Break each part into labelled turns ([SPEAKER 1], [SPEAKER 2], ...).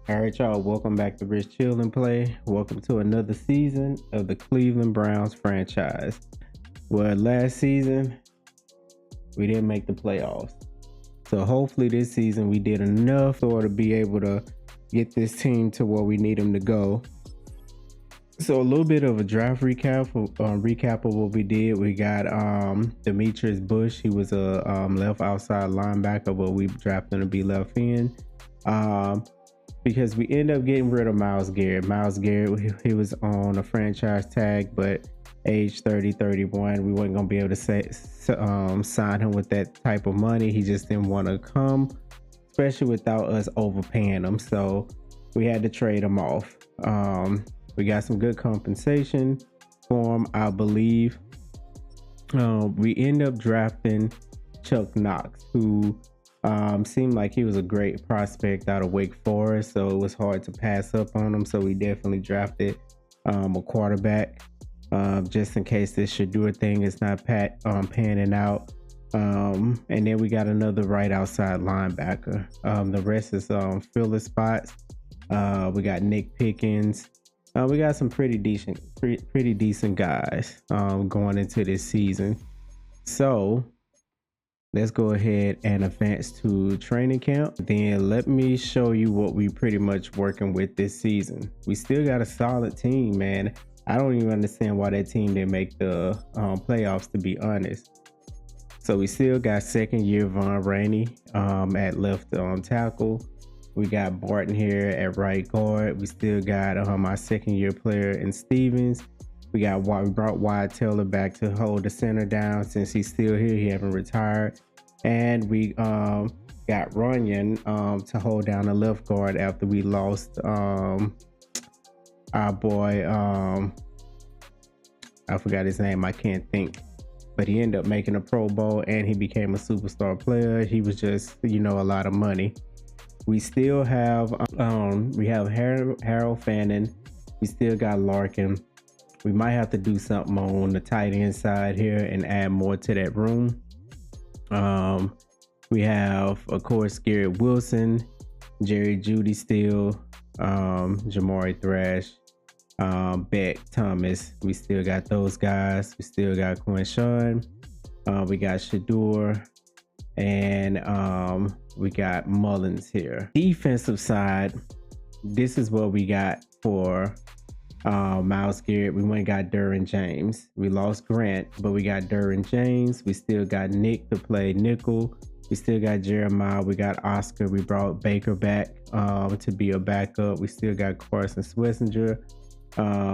[SPEAKER 1] All right, y'all. Welcome back to Rich Chill and Play. Welcome to another season of the Cleveland Browns franchise. Well, last season we didn't make the playoffs, so hopefully this season we did enough to be able to get this team to where we need them to go. So a little bit of a draft recap of what we did. We got Demetrius Bush. He was a left outside linebacker, but we drafted him to be left end. Because we end up getting rid of Myles Garrett. Myles Garrett, he was on a franchise tag, but age 30, 31, we weren't going to be able to sign him with that type of money. He just didn't want to come, especially without us overpaying him. So we had to trade him off. We got some good compensation for him, I believe. We end up drafting Chuck Knox, who seemed like he was a great prospect out of Wake Forest, so it was hard to pass up on him. So we definitely drafted a quarterback just in case this Shedeur thing is not panning out. And then we got another right outside linebacker. The rest is filler spots. We got Nick Pickens. We got some pretty decent guys going into this season. So let's go ahead and advance to training camp. Then let me show you what we pretty much working with this season. We still got a solid team, man. I don't even understand why that team didn't make the playoffs, to be honest. So we still got second year Von Rainey at left tackle. We got Barton here at right guard. We still got our second year player in Stevens. We brought Wyatt Taylor back to hold the center down since he's still here. He haven't retired. And we got Runyon to hold down the left guard after we lost our boy. I forgot his name. I can't think. But he ended up making a Pro Bowl and he became a superstar player. He was just, a lot of money. We still have Harold Fannin. We still got Larkin. We might have to do something on the tight end side here and add more to that room. We have, of course, Garrett Wilson, Jerry Jeudy still, Jamari Thrash, Beck Thomas. We still got those guys. We still got Quinshawn. We got Shedeur. And we got Mullins here. Defensive side, this is what we got for Myles Garrett. We went and got Derwin James. We lost Grant, but we got Derwin James. We still got Nick to play nickel. We still got Jeremiah. We got Oscar. We brought Baker back to be a backup. We still got Carson Swessinger.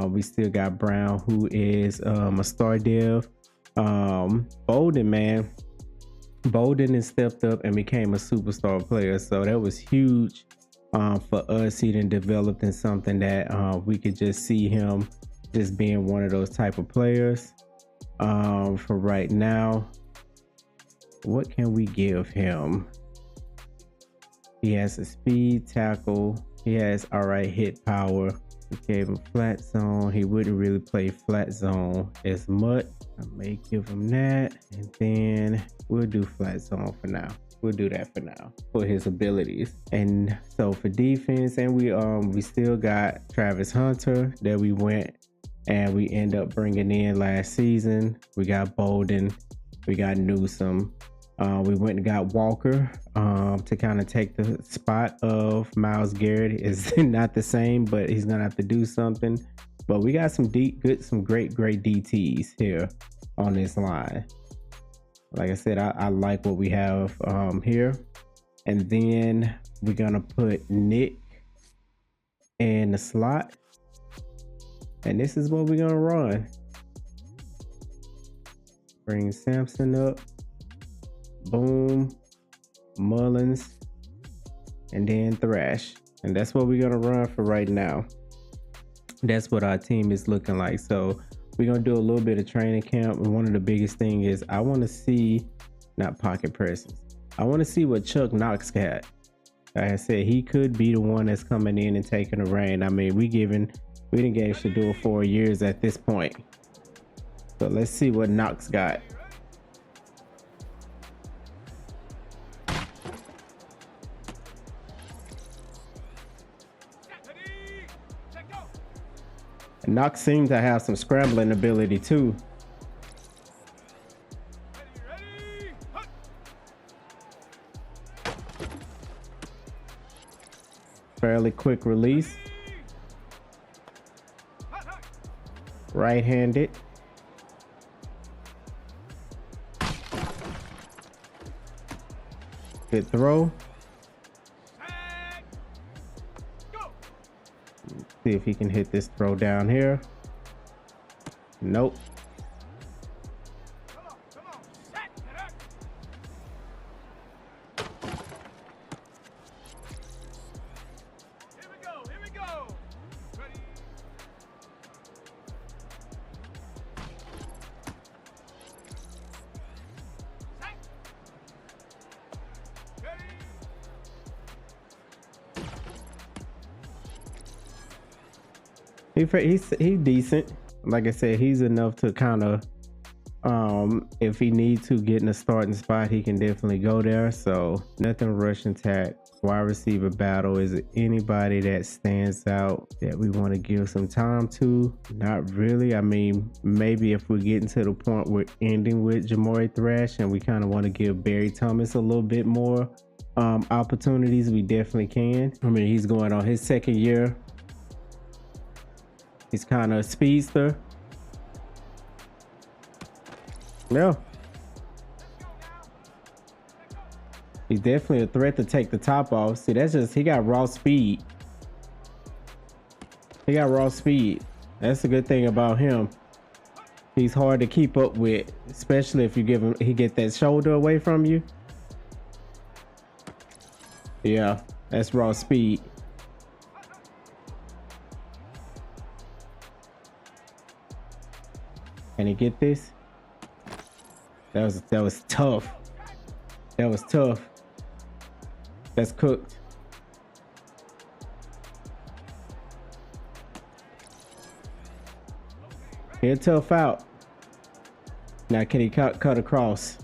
[SPEAKER 1] We still got Brown, who is a star dev. Bolden, man. Bolden has stepped up and became a superstar player, so that was huge for us. He done developed in something that we could just see him just being one of those type of players. For right now, what can we give him? He has a speed, tackle. He has all right hit power. We gave him flat zone. He wouldn't really play flat zone as much. I may give him that, and then we'll do flat zone for now. We'll do that for now for his abilities. And so for defense, and we still got Travis Hunter that we went and we end up bringing in last season. We got Bolden, we got Newsome. We went and got Walker to kind of take the spot of Myles Garrett. Is not the same, but he's gonna have to do something. But we got some great DTs here on this line. Like I said, I like what we have here. And then we're gonna put Nick in the slot. And this is what we're gonna run. Bring Sampson up. Boom. Mullins. And then Thrash. And that's what we're gonna run for right now. That's what our team is looking like. So we're gonna do a little bit of training camp. And one of the biggest thing is I want to see, not pocket presence, I want to see what Chuck Knox got. Like I said, he could be the one that's coming in and taking the reign. I mean, we didn't give Shedeur 4 years at this point. So let's see what Knox got. Knox seems to have some scrambling ability too. Fairly quick release. Right-handed. Good throw. See if he can hit this throw down here. Nope. He's decent. Like I said, he's enough to kind of if he needs to get in a starting spot, he can definitely go there. So nothing rushing tack. Wide receiver battle. Is it anybody that stands out that we want to give some time to? Not really. I mean, maybe if we're getting to the point we're ending with Jamari Thrash and we kind of want to give Barry Thomas a little bit more opportunities, we definitely can. I mean, he's going on his second year. He's kind of a speedster. Yeah. He's definitely a threat to take the top off. See, that's just, he got raw speed. He got raw speed. That's a good thing about him. He's hard to keep up with, especially if you give him, he get that shoulder away from you. Yeah, that's raw speed. Can he get this? That was tough. That was tough. That's cooked. He'll tough out. Now can he cut across?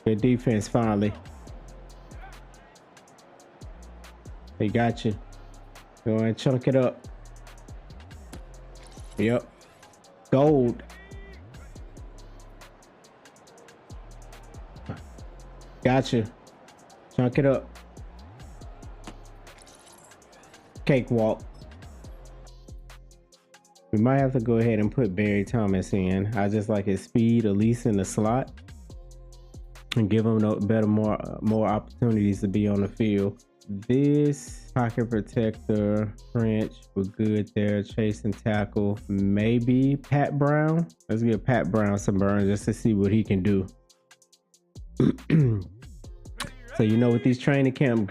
[SPEAKER 1] Good defense finally. They got you. Go and chunk it up. Yep. Gold. Gotcha. Chunk it up. Cakewalk. We might have to go ahead and put Barry Thomas in. I just like his speed, at least in the slot, and give him more opportunities to be on the field. This pocket protector, French, we're good there. Chase and tackle, maybe Pat Brown. Let's give Pat Brown some burn just to see what he can do. So you know, with these training camp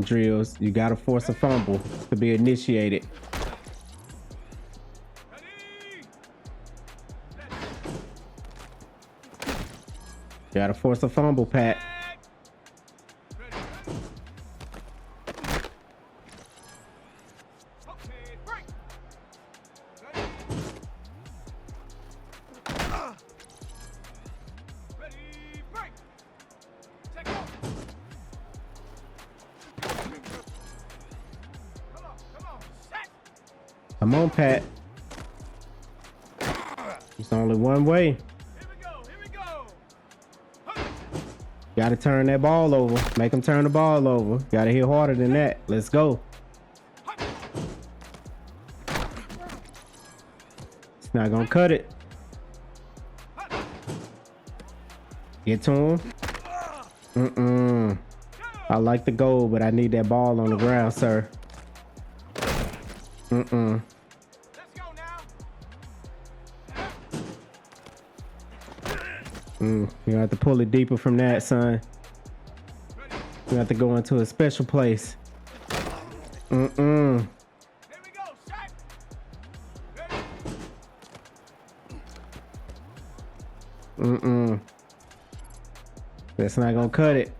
[SPEAKER 1] drills, you gotta force a fumble to be initiated. You gotta force a fumble, Pat. Come on, Pat. It's only one way. Gotta turn that ball over. Make him turn the ball over. Gotta hit harder than that. Let's go. It's not gonna cut it. Get to him. I like the goal, but I need that ball on the ground, sir. Let's go now. You have to pull it deeper from that, son. You have to go into a special place. Here we go, Shaq. That's not gonna cut it.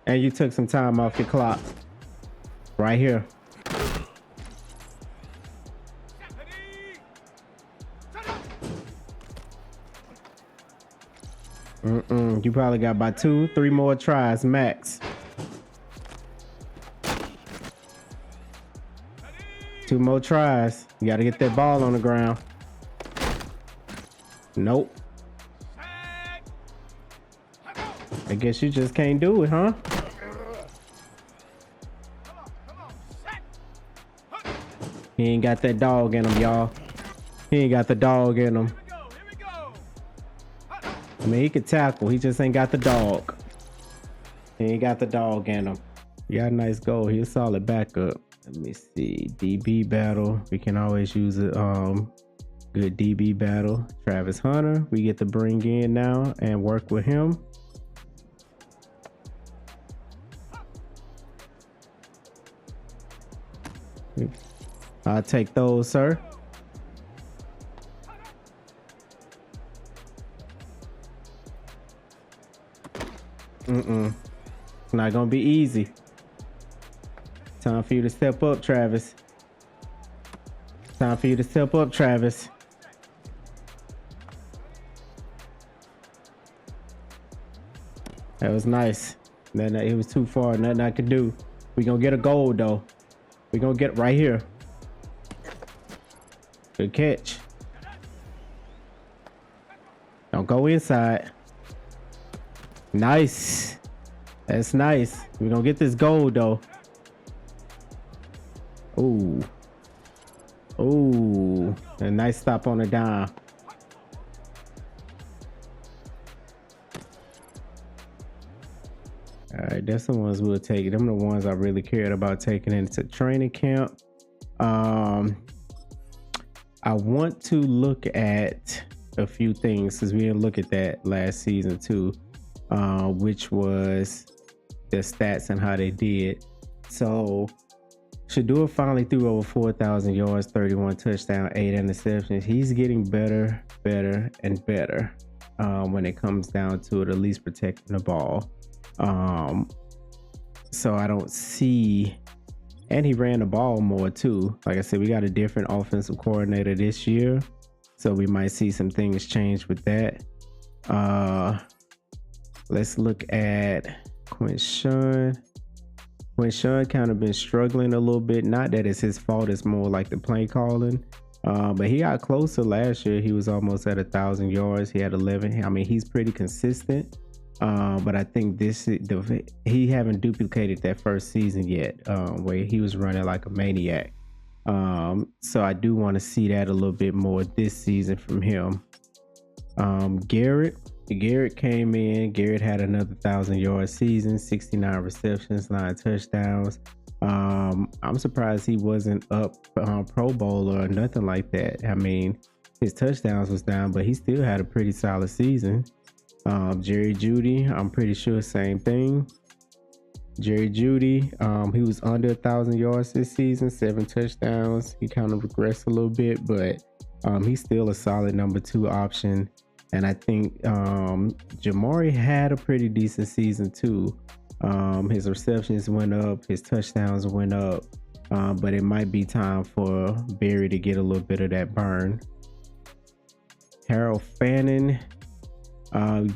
[SPEAKER 1] And you took some time off your clock. Right here. You probably got about 2-3 more tries max. 2 more tries. You got to get that ball on the ground. Nope. I guess you just can't do it, huh? He ain't got that dog in him, y'all. He ain't got the dog in him. I mean, he could tackle. He just ain't got the dog. He ain't got the dog in him. He got a nice goal. He's a solid backup. Let me see. DB battle. We can always use a good DB battle. Travis Hunter. We get to bring in now and work with him. I'll take those, sir. It's not gonna be easy. Time for you to step up, Travis. Time for you to step up, Travis. That was nice. Man, it was too far. Nothing I could do. We gonna get a goal though. We gonna get right here. Good catch. Don't go inside. Nice. That's nice. We're gonna get this goal though. Ooh. Ooh. A nice stop on the dime. All right, that's the ones we'll take. Them are the ones I really cared about taking into training camp. I want to look at a few things because we didn't look at that last season too, which was the stats and how they did. So Shedeur finally threw over 4,000 yards, 31 touchdowns, 8 interceptions. He's getting better, and better when it comes down to it, at least protecting the ball. So I don't see, and he ran the ball more too. Like I said, we got a different offensive coordinator this year, so we might see some things change with that. Let's look at Quinshawn. Quinshawn kind of been struggling a little bit. Not that it's his fault, it's more like the play calling. But he got closer last year. He was almost at 1,000 yards. He had 11. I mean, he's pretty consistent. But I think he haven't duplicated that first season yet, where he was running like a maniac. So I do want to see that a little bit more this season from him. Garrett came in. Garrett had another 1,000-yard season, 69 receptions, 9 touchdowns. I'm surprised he wasn't up Pro Bowl or nothing like that. I mean, his touchdowns was down, but he still had a pretty solid season. Jerry Jeudy, I'm pretty sure same thing. Jerry Jeudy, he was under 1,000 yards this season, 7 touchdowns. He kind of regressed a little bit, but he's still a solid number 2 option. And I think Jamari had a pretty decent season too. His receptions went up, his touchdowns went up, but it might be time for Barry to get a little bit of that burn. Harold Fannin,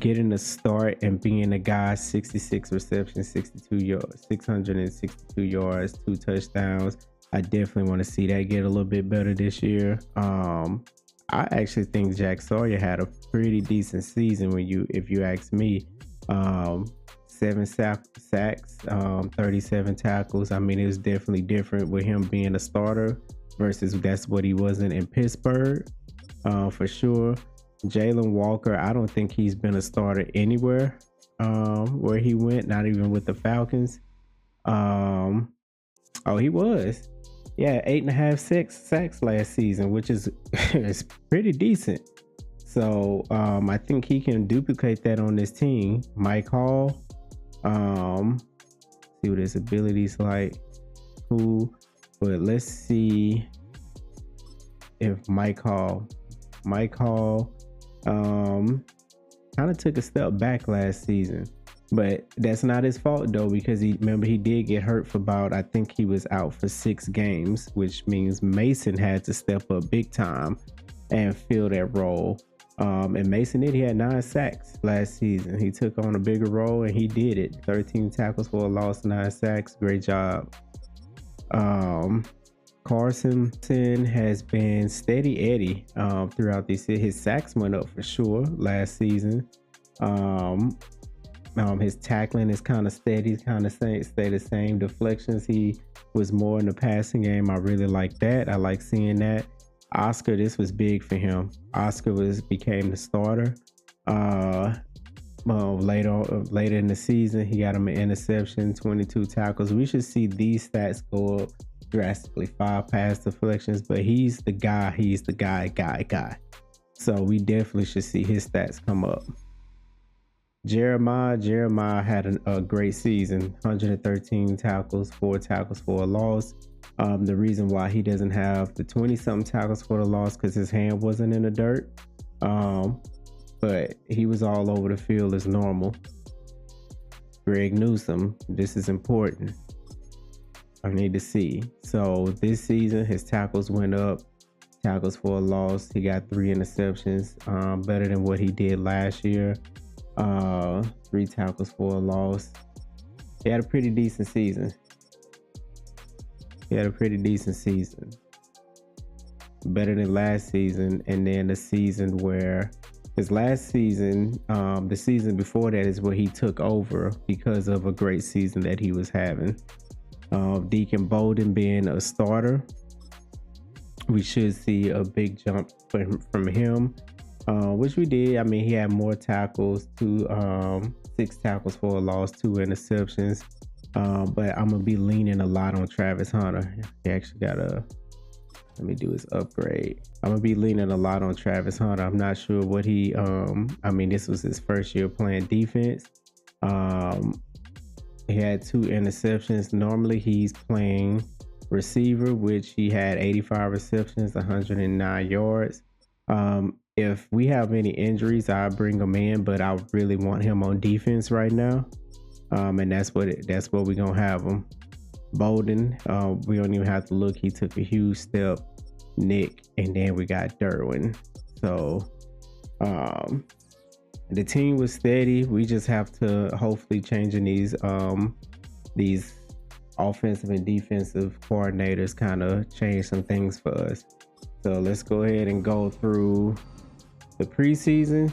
[SPEAKER 1] getting a start and being a guy, 66 receptions, 62 yards, 662 yards, 2 touchdowns. I definitely want to see that get a little bit better this year. I actually think Jack Sawyer had a pretty decent season if you ask me. 7 sacks, 37 tackles. I mean, it was definitely different with him being a starter versus that's what he wasn't in Pittsburgh, for sure. Jalen Walker, I don't think he's been a starter anywhere where he went, not even with the Falcons. Oh, he was. Yeah, 8.5 sacks last season, which is it's pretty decent. So I think he can duplicate that on this team. Mike Hall, see what his abilities like. Cool, but let's see if Mike Hall kind of took a step back last season. But that's not his fault though, because he did get hurt for about, I think he was out for 6 games, which means Mason had to step up big time and fill that role. And Mason he had 9 sacks last season. He took on a bigger role and he did it. 13 tackles for a loss, 9 sacks. Great job. Carson has been steady Eddie throughout this. His sacks went up for sure last season. His tackling is kind of steady, kind of stay the same. Deflections, he was more in the passing game. I really like that. I like seeing that. Oscar, this was big for him. Oscar became the starter. Later in the season, he got him an interception, 22 tackles. We should see these stats go up drastically. 5 pass deflections, but he's the guy. He's the guy. So we definitely should see his stats come up. Jeremiah had a great season. 113 tackles, 4 tackles for a loss. The reason why he doesn't have the 20-something tackles for the loss because his hand wasn't in the dirt. But he was all over the field as normal. Greg Newsome, this is important. I need to see. So this season, his tackles went up. Tackles for a loss. He got 3 interceptions, better than what he did last year. 3 tackles for a loss. He had a pretty decent season. Better than last season, and then the season where his last season, the season before that is where he took over because of a great season that he was having. Deacon Bolden being a starter, we should see a big jump from him, which we did. I mean, he had more tackles, 6 tackles for a loss, 2 interceptions. But I'm gonna be leaning a lot on Travis Hunter. He actually got let me do his upgrade. I'm gonna be leaning a lot on Travis Hunter. I'm not sure what he I mean, this was his first year playing defense. He had 2 interceptions. Normally he's playing receiver, which he had 85 receptions, 109 yards. If we have any injuries, I'll bring him in, but I really want him on defense right now. And that's what we're gonna have him. Bolden, we don't even have to look. He took a huge step. Nick, and then we got Derwin. So the team was steady. We just have to hopefully changing these offensive and defensive coordinators kind of change some things for us. So let's go ahead and go through the preseason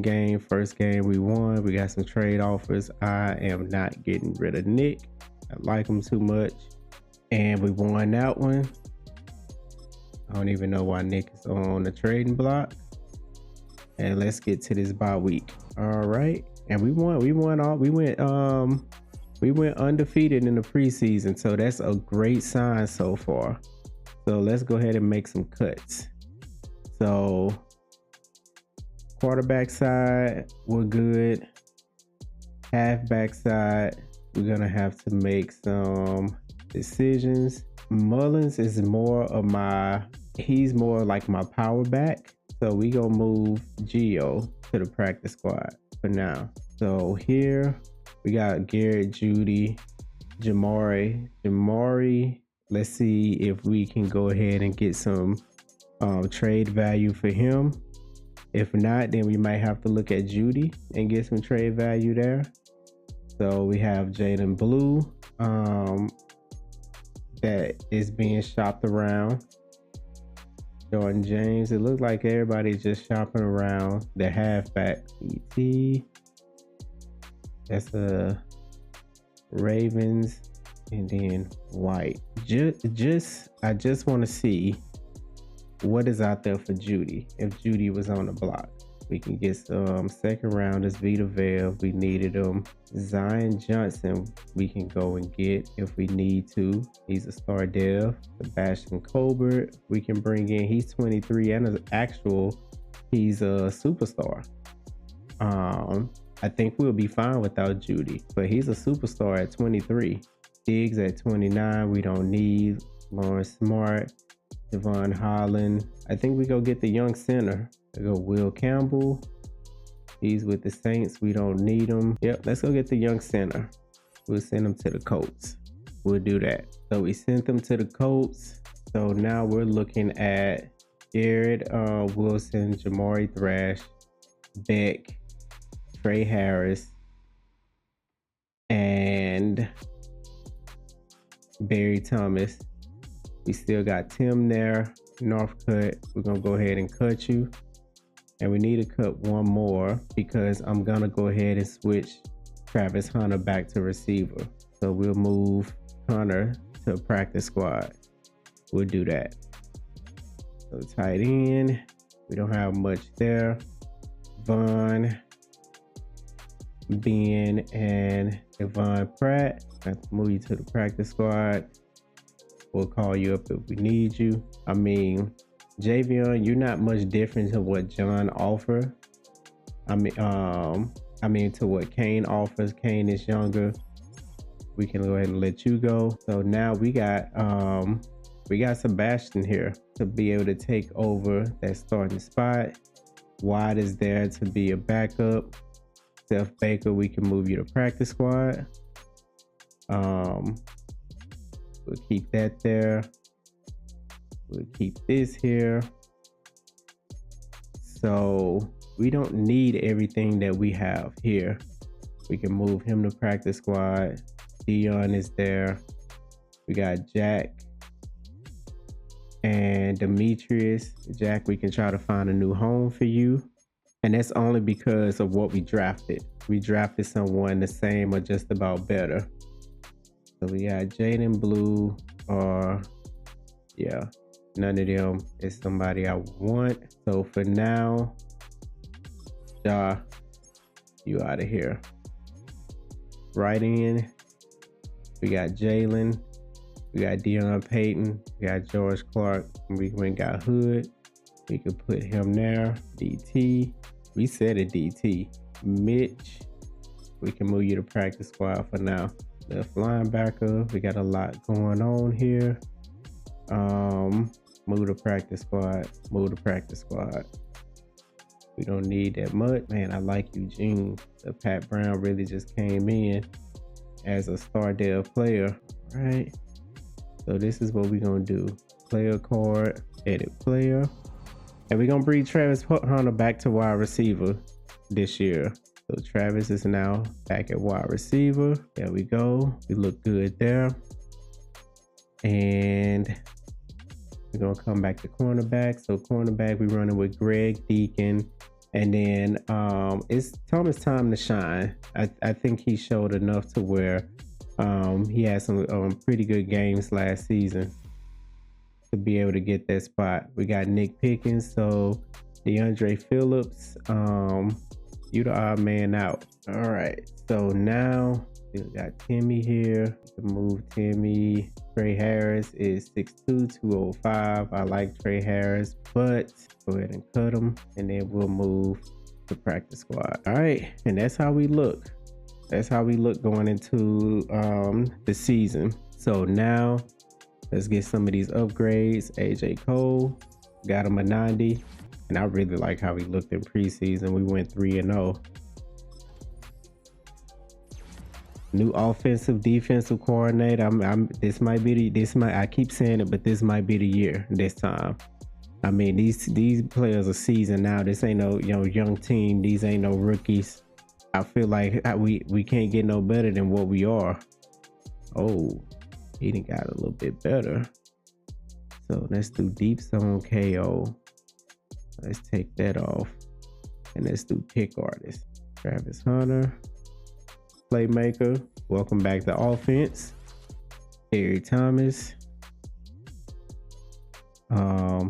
[SPEAKER 1] game. First game we won. We got some trade offers. I am not getting rid of Nick. I like him too much. And we won that one. I don't even know why Nick is on the trading block. And let's get to this bye week. All right. And we went undefeated in the preseason. So that's a great sign so far. So let's go ahead and make some cuts. So quarterback side, we're good. Halfback side, we're gonna have to make some decisions. Mullins is he's more like my power back. So we gonna move Gio to the practice squad for now. So here we got Garrett, Judy, Jamari. Let's see if we can go ahead and get some trade value for him. If not, then we might have to look at Judy and get some trade value there. So we have Jaden Blue that is being shopped around. Jordan James. It looks like everybody's just shopping around the halfback. ET. That's a Ravens, and then White. I just want to see what is out there for Judy. If Judy was on the block, we can get some second rounders. Vita Vale, we needed them. Zion Johnson, we can go and get if we need to. He's a star dev. Sebastian Colbert, we can bring in. He's 23 and he's a superstar. I think we'll be fine without Judy, but he's a superstar at 23. Diggs at 29, we don't need. Lawrence Smart, Devon Holland. I think we go get the young center. We go Will Campbell. He's with the Saints. We don't need him. Yep, let's go get the young center. We'll send him to the Colts. We'll do that. So we sent them to the Colts. So now we're looking at Garrett Wilson, Jamari Thrash, Beck, Trey Harris, and Barry Thomas. We still got Tim there, Northcutt. We're gonna go ahead and cut you. And we need to cut one more because I'm gonna go ahead and switch Travis Hunter back to receiver. So we'll move Hunter to practice squad. We'll do that. So tight end, we don't have much there. Von, Ben, and Devon Pratt. I have to move you to the practice squad. We'll call you up if we need you. I mean, Javion, you're not much different to what John offer. I mean to what Kane offers. Kane is younger. We can go ahead and let you go. So now we got Sebastian here to be able to take over that starting spot. Watt is there to be a backup. Seth Baker, we can move you to practice squad. We'll keep that there. We'll keep this here. So we don't need everything that we have here. We can move him to practice squad. Dion is there. We got Jack and Demetrius. Jack, we can try to find a new home for you. And that's only because of what we drafted. We drafted someone the same or just about better. So we got Jaden Blue, or yeah, none of them is somebody I want. So for now, Ja, you out of here. Right in, we got Jalen, we got Deion Payton, we got George Clark, and we went got Hood. We could put him there. DT, we said a DT. Mitch, we can move you to practice squad for now. Left linebacker, we got a lot going on here. Move to practice squad, move to practice squad. We don't need that much. Man, I like Eugene. The Pat Brown really just came in as a star dev player, right? So this is what we're gonna do. Player card, edit player. And we're gonna bring Travis Hunter back to wide receiver this year. So Travis is now back at wide receiver. There we go. We look good there. And we're gonna come back to cornerback. So cornerback, we're running with Greg Deacon. And then it's Thomas time to shine. I think he showed enough to where he had some pretty good games last season to be able to get that spot. We got Nick Pickens, so DeAndre Phillips, you the odd man out. All right, so now we got Timmy here. To move Timmy. Trey Harris is 6'2", 205. I like Trey Harris, but go ahead and cut him, and then we'll move to practice squad. All right, and that's how we look. That's how we look going into the season. So now let's get some of these upgrades. AJ Cole, got him a 90, and I really like how he looked in preseason. We went 3-0. New offensive defensive coordinator. I keep saying it, but this might be the year this time. I mean, these players are seasoned now. This ain't no young team. These ain't no rookies. I feel like we can't get no better than what we are. Oh, he done got a little bit better. So let's do deep zone KO. Let's take that off, and let's do pick artist. Travis Hunter. Playmaker, welcome back to offense. Terry Thomas,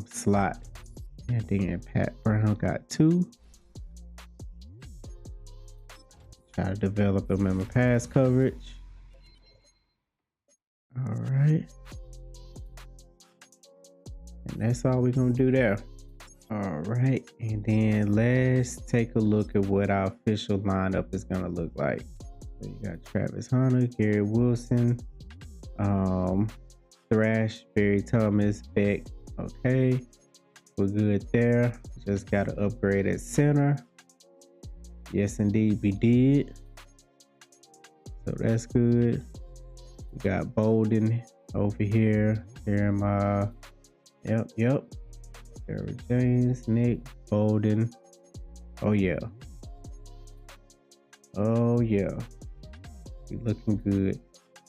[SPEAKER 1] slot, and then Pat Brown got 2. Try to develop him in my pass coverage. All right, and that's all we're gonna do there. All right, and then let's take a look at what our official lineup is gonna look like. So you got Travis Hunter, Gary Wilson, Thrash, Barry Thomas, Beck. Okay, we're good there. Just got to upgrade at center. Yes, indeed, we did. So that's good. We got Bolden over here. Jeremiah. Yep. Sarah James, Nick, Bolden. Oh yeah. We looking good.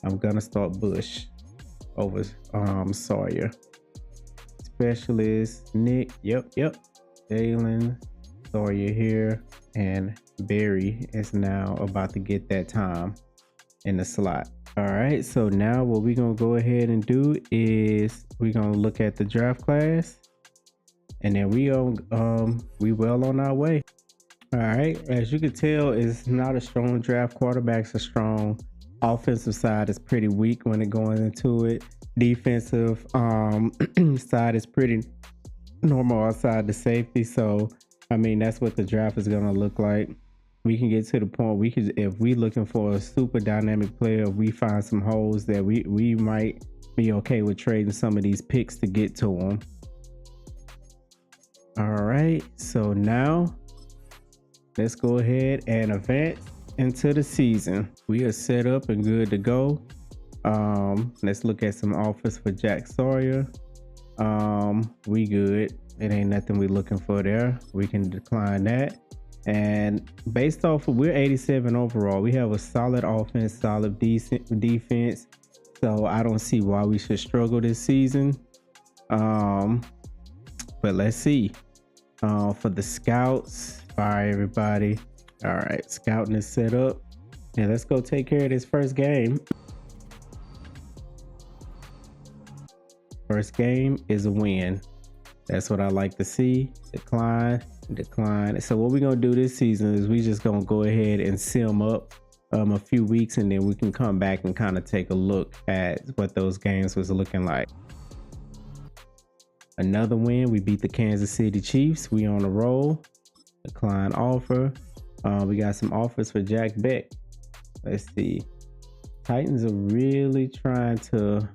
[SPEAKER 1] I'm gonna start Bush. over Sawyer. Specialist Nick. Yep. Jalen, Sawyer here, and Barry is now about to get that time in the slot. All right, so now what we're gonna go ahead and do is we're gonna look at the draft class, and then we well on our way. All right, as you can tell, it's not a strong draft. Quarterback's a strong. Offensive side is pretty weak when it going into it. Defensive side is pretty normal outside the safety. So I mean, that's what the draft is gonna look like. We can get to the point if we looking for a super dynamic player, if we find some holes that we might be okay with trading some of these picks to get to them. All right, so now let's go ahead and advance into the season. We are set up and good to go. Let's look at some offers for Jack Sawyer. We good. It ain't nothing we looking for there. We can decline that. And based off of, we're 87 overall. We have a solid offense, solid decent defense. So I don't see why we should struggle this season. But let's see. For the scouts, all right, everybody. All right, scouting is set up. And let's go take care of this first game. First game is a win. That's what I like to see. Decline. So what we're gonna do this season is we just gonna go ahead and sim up a few weeks, and then we can come back and kind of take a look at what those games was looking like. Another win. We beat the Kansas City Chiefs. We on a roll. Decline offer. We got some offers for Jack Beck. Let's see. Titans are really trying to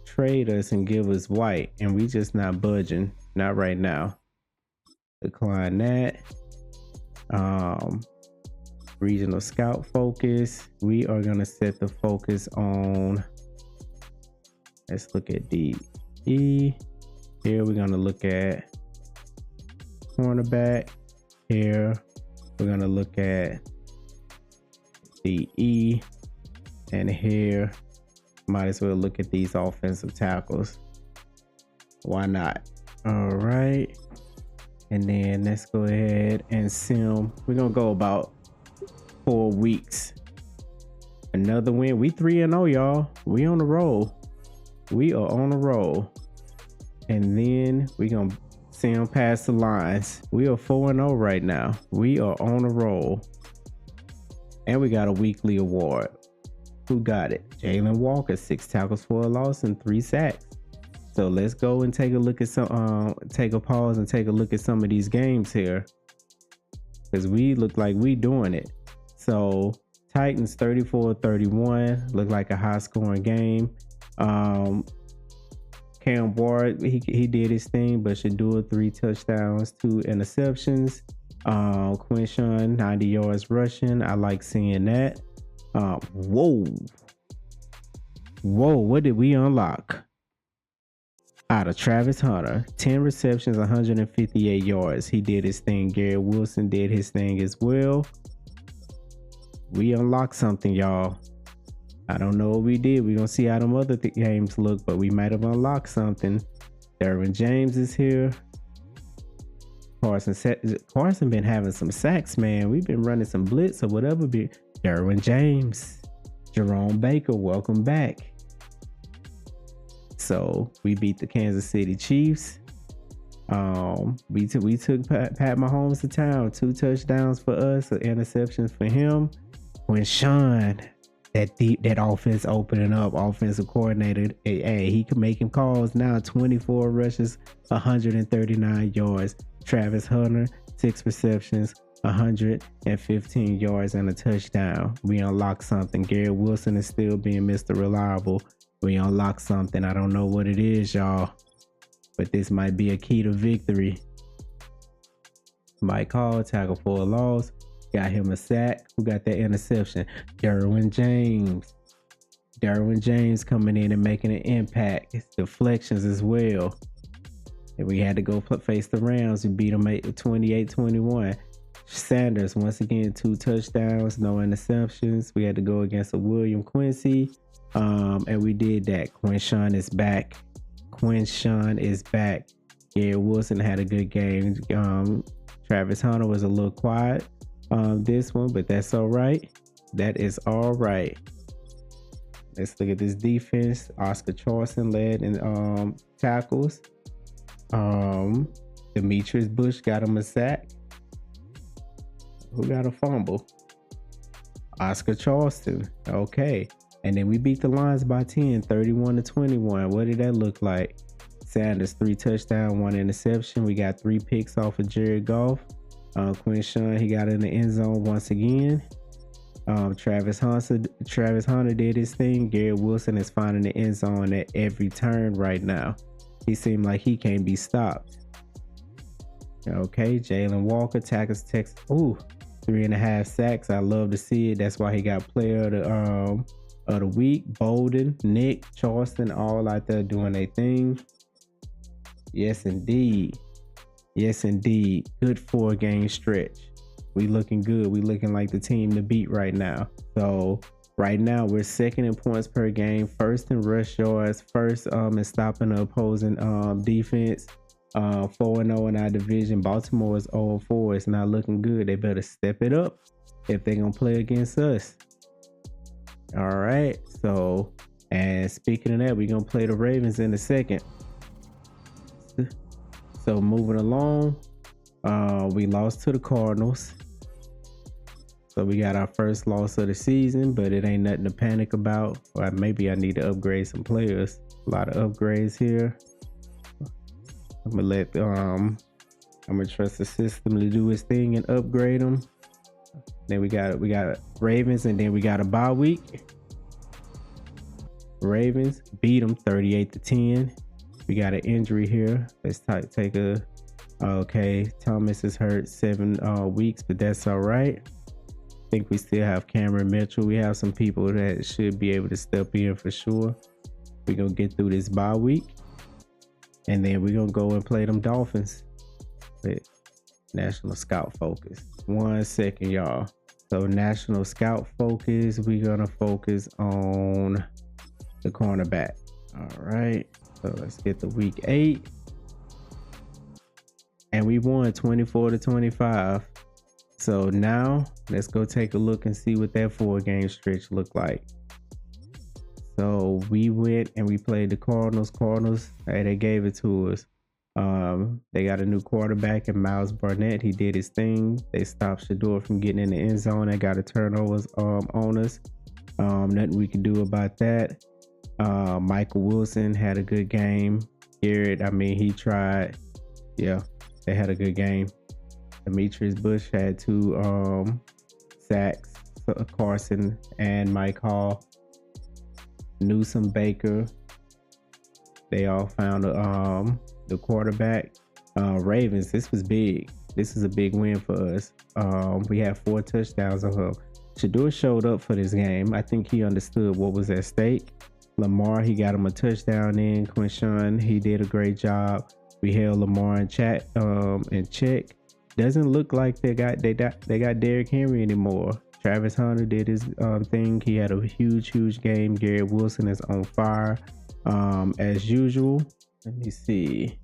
[SPEAKER 1] trade us and give us White, and we just not budging. Not right now. Decline that. Regional scout focus. We are gonna set the focus on. Let's look at DE. Here we're gonna look at cornerback. Here we're gonna look at DE, and here might as well look at these offensive tackles. Why not? All right. And then let's go ahead and sim. We're gonna go about 4 weeks. Another win. We 3-0, y'all. We on the roll. We are on the roll. And then we gonna sim past the lines. We are 4-0 right now. We are on a roll. And we got a weekly award. Who got it? Jalen Walker, 6 tackles for a loss and 3 sacks. So let's go and take a look at some, take a pause and take a look at some of these games here, because we look like we doing it. So Titans 34-31, look like a high scoring game. Cam Ward, he did his thing, but Shedeur 3 touchdowns, 2 interceptions. Quinshawn 90 yards rushing. I like seeing that. Whoa, what did we unlock out of Travis Hunter? 10 receptions, 158 yards. He did his thing. Garrett Wilson did his thing as well. We unlocked something, y'all. I don't know what we did. We're gonna see how them other games look, but we might have unlocked something. Derwin James is here. Carson been having some sacks, man. We've been running some blitz or whatever. Derwin James. Jerome Baker, welcome back. So we beat the Kansas City Chiefs. We took Pat Mahomes to town. 2 touchdowns for us, interceptions for him. When Sean, that offense opening up, offensive coordinator, hey, he can make him calls now. 24 rushes, 139 yards. Travis Hunter, 6 receptions, 115 yards and a touchdown. We unlocked something. Garrett Wilson is still being Mr. Reliable. We unlocked something. I don't know what it is, y'all, but this might be a key to victory. Mike Hall, tackle for a loss. Got him a sack. Who got that interception? Derwin James. Derwin James coming in and making an impact. It's deflections as well. And we had to go face the Rams. We beat them 28-21. Sanders, once again, 2 touchdowns, no interceptions. We had to go against a William Quincy. And we did that. Quinshawn is back. Quinshawn is back. Garrett Wilson had a good game. Travis Hunter was a little quiet this one, but that's all right. That is all right. Let's look at this defense. Oscar Charleston led in tackles. Demetrius Bush got him a sack. Who got a fumble? Oscar Charleston. Okay. And then we beat the Lions by 10, 31-21. What did that look like? Sanders, 3 touchdowns, 1 interception. We got 3 picks off of Jared Goff. Quinshawn, he got in the end zone once again. Travis Hunter did his thing. Garrett Wilson is finding the end zone at every turn right now. He seemed like he can't be stopped. Okay, Jalen Walker tackles Texas. Ooh, 3.5 sacks. I love to see it. That's why he got player of the week. Bolden, Nick, Charleston, all out there doing their thing. Yes, indeed. Yes, indeed. Good 4-game stretch. We looking good. We looking like the team to beat right now. So right now we're 2nd in points per game, 1st in rush yards, 1st in stopping the opposing defense. 4-0 in our division. Baltimore is 0-4. It's not looking good. They better step it up if they're gonna play against us. All right. So, and speaking of that, we're gonna play the Ravens in a second. So moving along, we lost to the Cardinals. So we got our first loss of the season, but it ain't nothing to panic about. Or maybe I need to upgrade some players. A lot of upgrades here. I'm gonna trust the system to do its thing and upgrade them. Then we got Ravens, and then we got a bye week. Ravens beat them 38-10. We got an injury here. Let's take a. Okay, Thomas is hurt 7 weeks, but that's all right. I think we still have Cameron Mitchell. We have some people that should be able to step in for sure. We're gonna get through this bye week, and then we're gonna go and play them Dolphins with National Scout Focus. 1 second, y'all. So National Scout Focus, we're gonna focus on the cornerback. All right. So let's get the week 8. And we won 24-25. So now let's go take a look and see what that 4-game stretch looked like. So we went and we played the Cardinals. Hey, they gave it to us. They got a new quarterback in Miles Barnett. He did his thing. They stopped Shador from getting in the end zone. They got a turnovers on us. Nothing we can do about that. Michael Wilson had a good game. Garrett, he tried. Yeah, they had a good game. Demetrius Bush had 2 sacks. Carson and Mike Hall. Newsome, Baker. They all found the quarterback. Ravens, this was big. This is a big win for us. We had 4 touchdowns on him. Shador showed up for this game. I think he understood what was at stake. Lamar, he got him a touchdown in. Quinshawn, he did a great job. We held Lamar in check. Doesn't look like they got Derrick Henry anymore. Travis Hunter did his thing. He had a huge game. Garrett Wilson is on fire as usual. Let me see.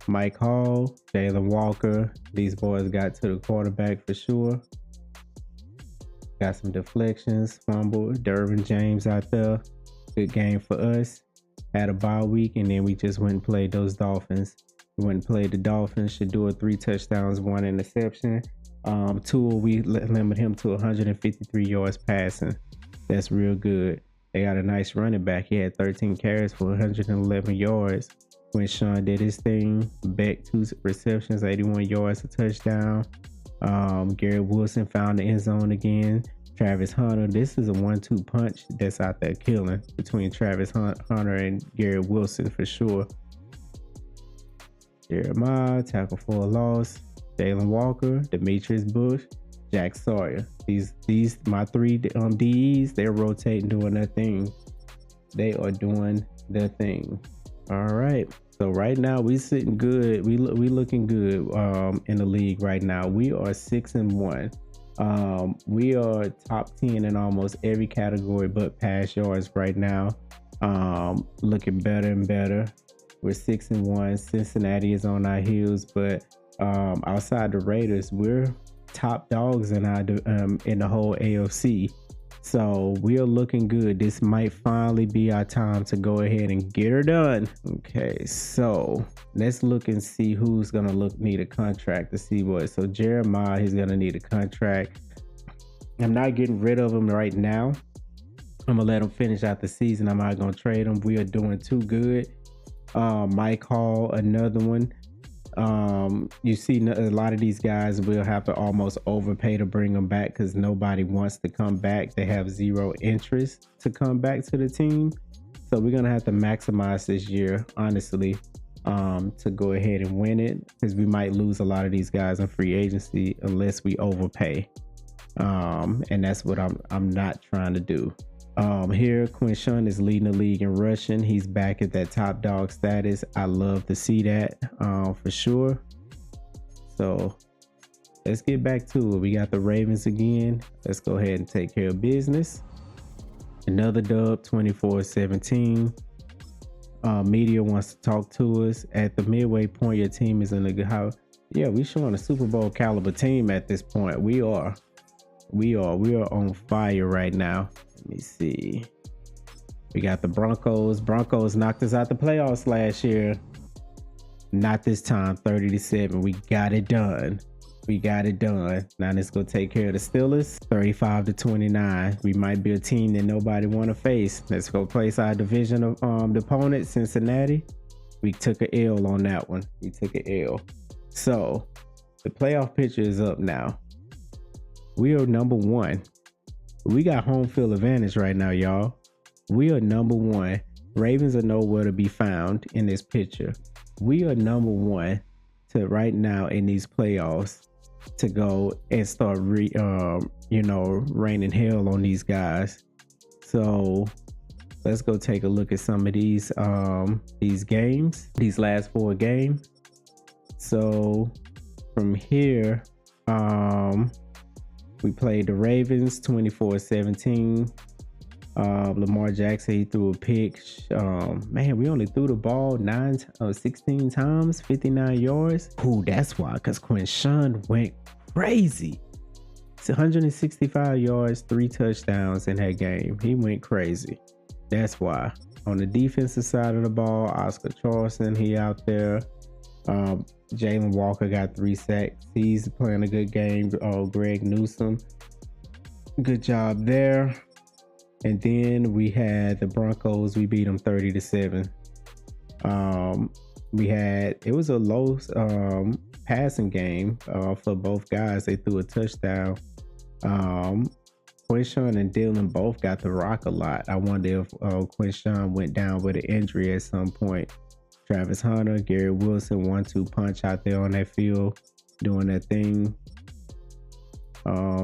[SPEAKER 1] Mike Hall, Jalen Walker. These boys got to the quarterback for sure. Got some deflections, fumble. Derwin James out there. Good game for us. Had a bye week, and then we just went and played those Dolphins. We went and played the Dolphins. Shador 3 touchdowns, 1 interception. Tua, we limit him to 153 yards passing. That's real good. They got a nice running back. He had 13 carries for 111 yards. Quinshawn did his thing. Beck 2 receptions, 81 yards, a touchdown. Garrett Wilson found the end zone again. Travis Hunter, this is a 1-2 punch that's out there killing between Travis Hunter and Garrett Wilson for sure. Jeremiah, tackle for a loss. Jalen Walker, Demetrius Bush, Jack Sawyer. These my 3 DEs, they're rotating, doing their thing. They are doing their thing. All right. So right now we sitting good. We looking good in the league right now. We are 6-1. We are top 10 in almost every category but pass yards right now. Looking better and better. We're 6-1. Cincinnati is on our heels, but outside the Raiders, we're top dogs in the whole AFC. So we are looking good. This might finally be our time to go ahead and get her done. Okay, so let's look and see who's gonna need a contract to see what. So Jeremiah, he's gonna need a contract. I'm not getting rid of him right now. I'm gonna let him finish out the season. I'm not gonna trade him. We are doing too good. Mike Hall, another one. You see a lot of these guys will have to almost overpay to bring them back because nobody wants to come back. They have zero interest to come back to the team. So we're gonna have to maximize this year, honestly, to go ahead and win it, because we might lose a lot of these guys in free agency unless we overpay. And that's what I'm not trying to do. Here, Quinshawn is leading the league in rushing. He's back at that top dog status. I love to see that for sure. So let's get back to it. We got the Ravens again. Let's go ahead and take care of business. Another dub, 24-17. Media wants to talk to us. At the midway point, your team is in a good house. Yeah, we showing a Super Bowl caliber team at this point. We are on fire right now. Let me see. We got the Broncos. Broncos knocked us out the playoffs last year. Not this time, 30-7. We got it done. Now let's go take care of the Steelers, 35-29. We might be a team that nobody want to face. Let's go place our division of opponent, Cincinnati. We took an L on that one. So the playoff picture is up now. We are number one. We got home field advantage right now, y'all. We are number one. Ravens are nowhere to be found in this picture. We are number one to right now in these playoffs to go and start raining hell on these guys. So let's go take a look at some of these games, these last 4 games. So from here, we played the Ravens 24-17. Lamar Jackson, he threw a pick. Man, we only threw the ball 16 times, 59 yards. Ooh, that's why, because Quinshawn went crazy. It's 165 yards, 3 touchdowns in that game. He went crazy. That's why. On the defensive side of the ball, Oscar Charleston, he out there. Jalen Walker got 3 sacks. He's playing a good game. Greg Newsome, good job there. And then we had the Broncos. We beat them 30-7. It was a low passing game for both guys. They threw a touchdown. Quinshawn and Dylan both got the rock a lot. I wonder if Quinshawn went down with an injury at some point. Travis Hunter, Garrett Wilson, 1-2 punch out there on that field, doing that thing.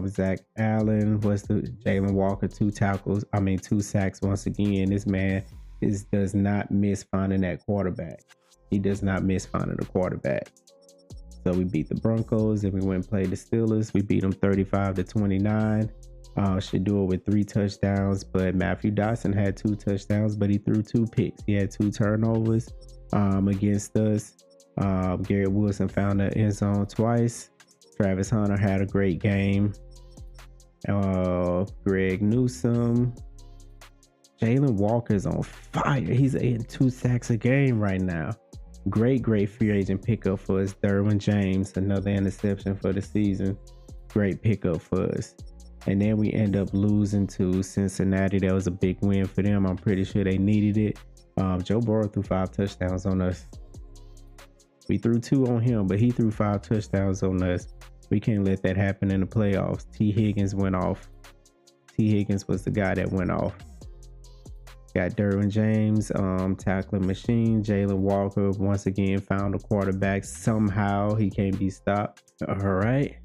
[SPEAKER 1] Zach Allen, Jalen Walker, 2 sacks once again. This man does not miss finding that quarterback. He does not miss finding a quarterback. So we beat the Broncos, and we went and played the Steelers. We beat them 35-29. Shedeur with 3 touchdowns, but Matthew Dotson had 2 touchdowns, but he threw 2 picks. He had 2 turnovers against us. Garrett Wilson found the end zone twice. Travis Hunter had a great game. Greg Newsome. Jalen Walker's on fire. He's getting 2 sacks a game right now. Great free agent pickup for us. Derwin James, another interception for the season. Great pickup for us. And then we end up losing to Cincinnati. That was a big win for them. I'm pretty sure they needed it. Joe Burrow threw 5 touchdowns on us. We threw 2 on him, but he threw 5 touchdowns on us. We can't let that happen in the playoffs. T. Higgins went off. T. Higgins was the guy that went off. Got Derwin James, tackling machine. Jalen Walker once again found a quarterback. Somehow he can't be stopped. All right.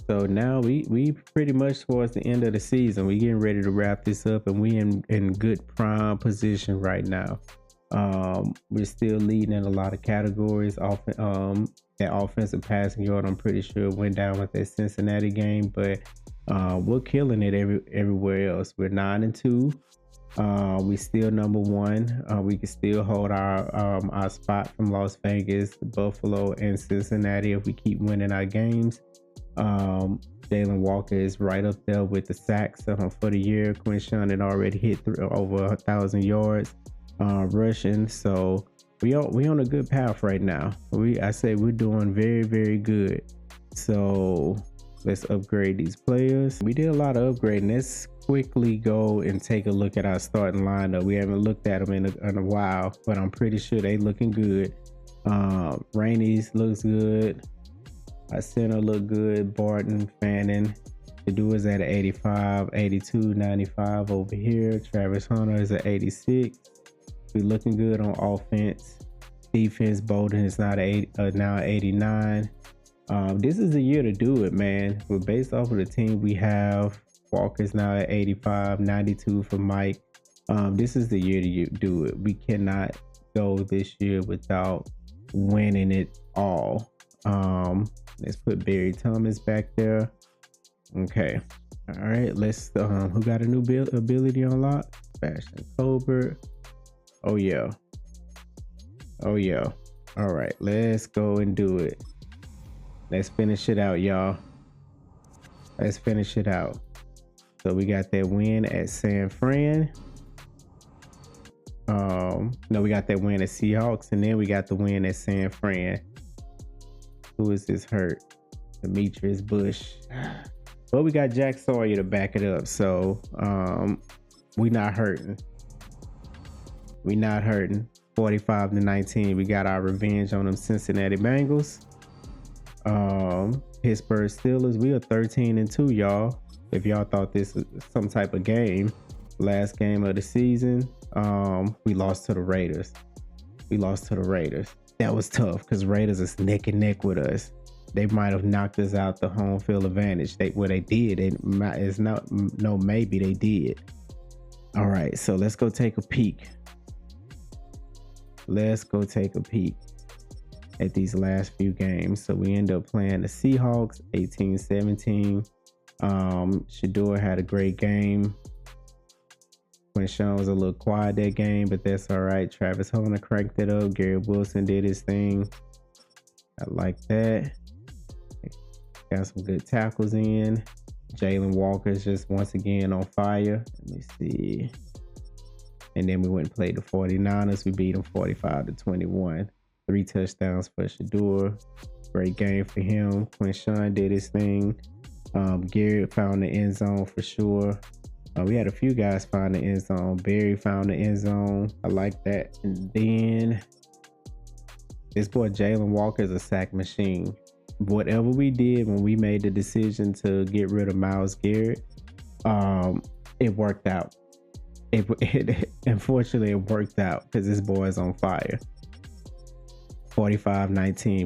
[SPEAKER 1] So now we pretty much towards the end of the season. We getting ready to wrap this up, and we in good prime position right now. We're still leading in a lot of categories. That offensive passing yard, I'm pretty sure went down with that Cincinnati game, but we're killing it everywhere else. We're 9-2. We still number one. We can still hold our spot from Las Vegas, Buffalo, and Cincinnati if we keep winning our games. Jalen Walker is right up there with the sacks for the year. Quinshawn had already hit over 1,000 yards rushing, so we on a good path right now. I say we're doing very, very good. So let's upgrade these players. We did a lot of upgrading. Let's quickly go and take a look at our starting lineup. We haven't looked at them in a while, but I'm pretty sure they looking good. Rainey's looks good. Our center look good. Barton, Fannin. Shedeur is at 85, 82, 95 over here. Travis Hunter is at 86. We're looking good on offense. Defense, Bolden is now at 89. This is the year to do it, man. But based off of the team we have, Walker's now at 85, 92 for Mike. This is the year to do it. We cannot go this year without winning it all. Let's put Barry Thomas back there. Okay. All right. Let's who got a new ability unlocked? Sebastian Colbert. Oh yeah. Oh yeah. All right. Let's go and do it. Let's finish it out, y'all. Let's finish it out. So we got that win at San Fran. No, we got that win at Seahawks, and then we got the win at San Fran. Who is this hurt? Demetrius Bush. But we got Jack Sawyer to back it up. So we not hurting. We not hurting. 45-19. We got our revenge on them Cincinnati Bengals. Pittsburgh Steelers. We are 13-2, y'all. If y'all thought this was some type of game, last game of the season, we lost to the Raiders. That was tough because Raiders is neck and neck with us. They might have knocked us out the home field advantage. They did. Maybe they did. All right, so let's go take a peek. At these last few games. So we end up playing the Seahawks 18-17. Shedeur had a great game. Quinshawn was a little quiet that game, but that's all right. Travis Hunter cranked it up. Garrett Wilson did his thing. I like that. Got some good tackles in. Jalen Walker's just once again on fire. Let me see. And then we went and played the 49ers. We beat them 45-21. 3 touchdowns for Shedeur. Great game for him. Quinshawn did his thing. Garrett found the end zone for sure. We had a few guys find the end zone. Barry found the end zone. I like that. And then this boy Jalen Walker is a sack machine. Whatever we did when we made the decision to get rid of Myles Garrett, it worked out. Unfortunately, it worked out because this boy is on fire. 45-19.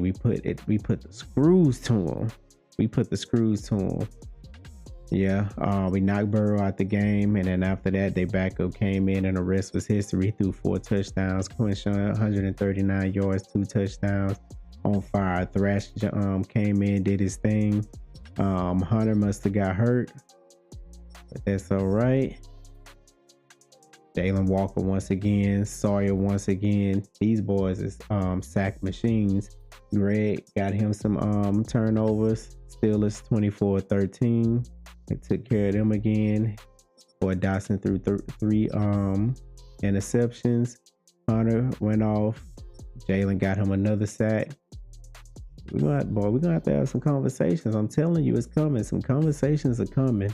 [SPEAKER 1] We put the screws to him. Yeah, we knocked Burrow out the game, and then after that, their backup came in, and the rest was history. Threw 4 touchdowns. Quinshawn 139 yards, 2 touchdowns. On fire. Thrash came in, did his thing. Hunter must have got hurt, but that's all right. Jalen Walker once again. Sawyer once again. These boys is sack machines. Greg got him some turnovers. Steelers 24-13. They took care of them again. Boy Dotson threw 3 interceptions. Hunter went off. Jalen got him another sack. We're gonna have to have some conversations. I'm telling you, it's coming. Some conversations are coming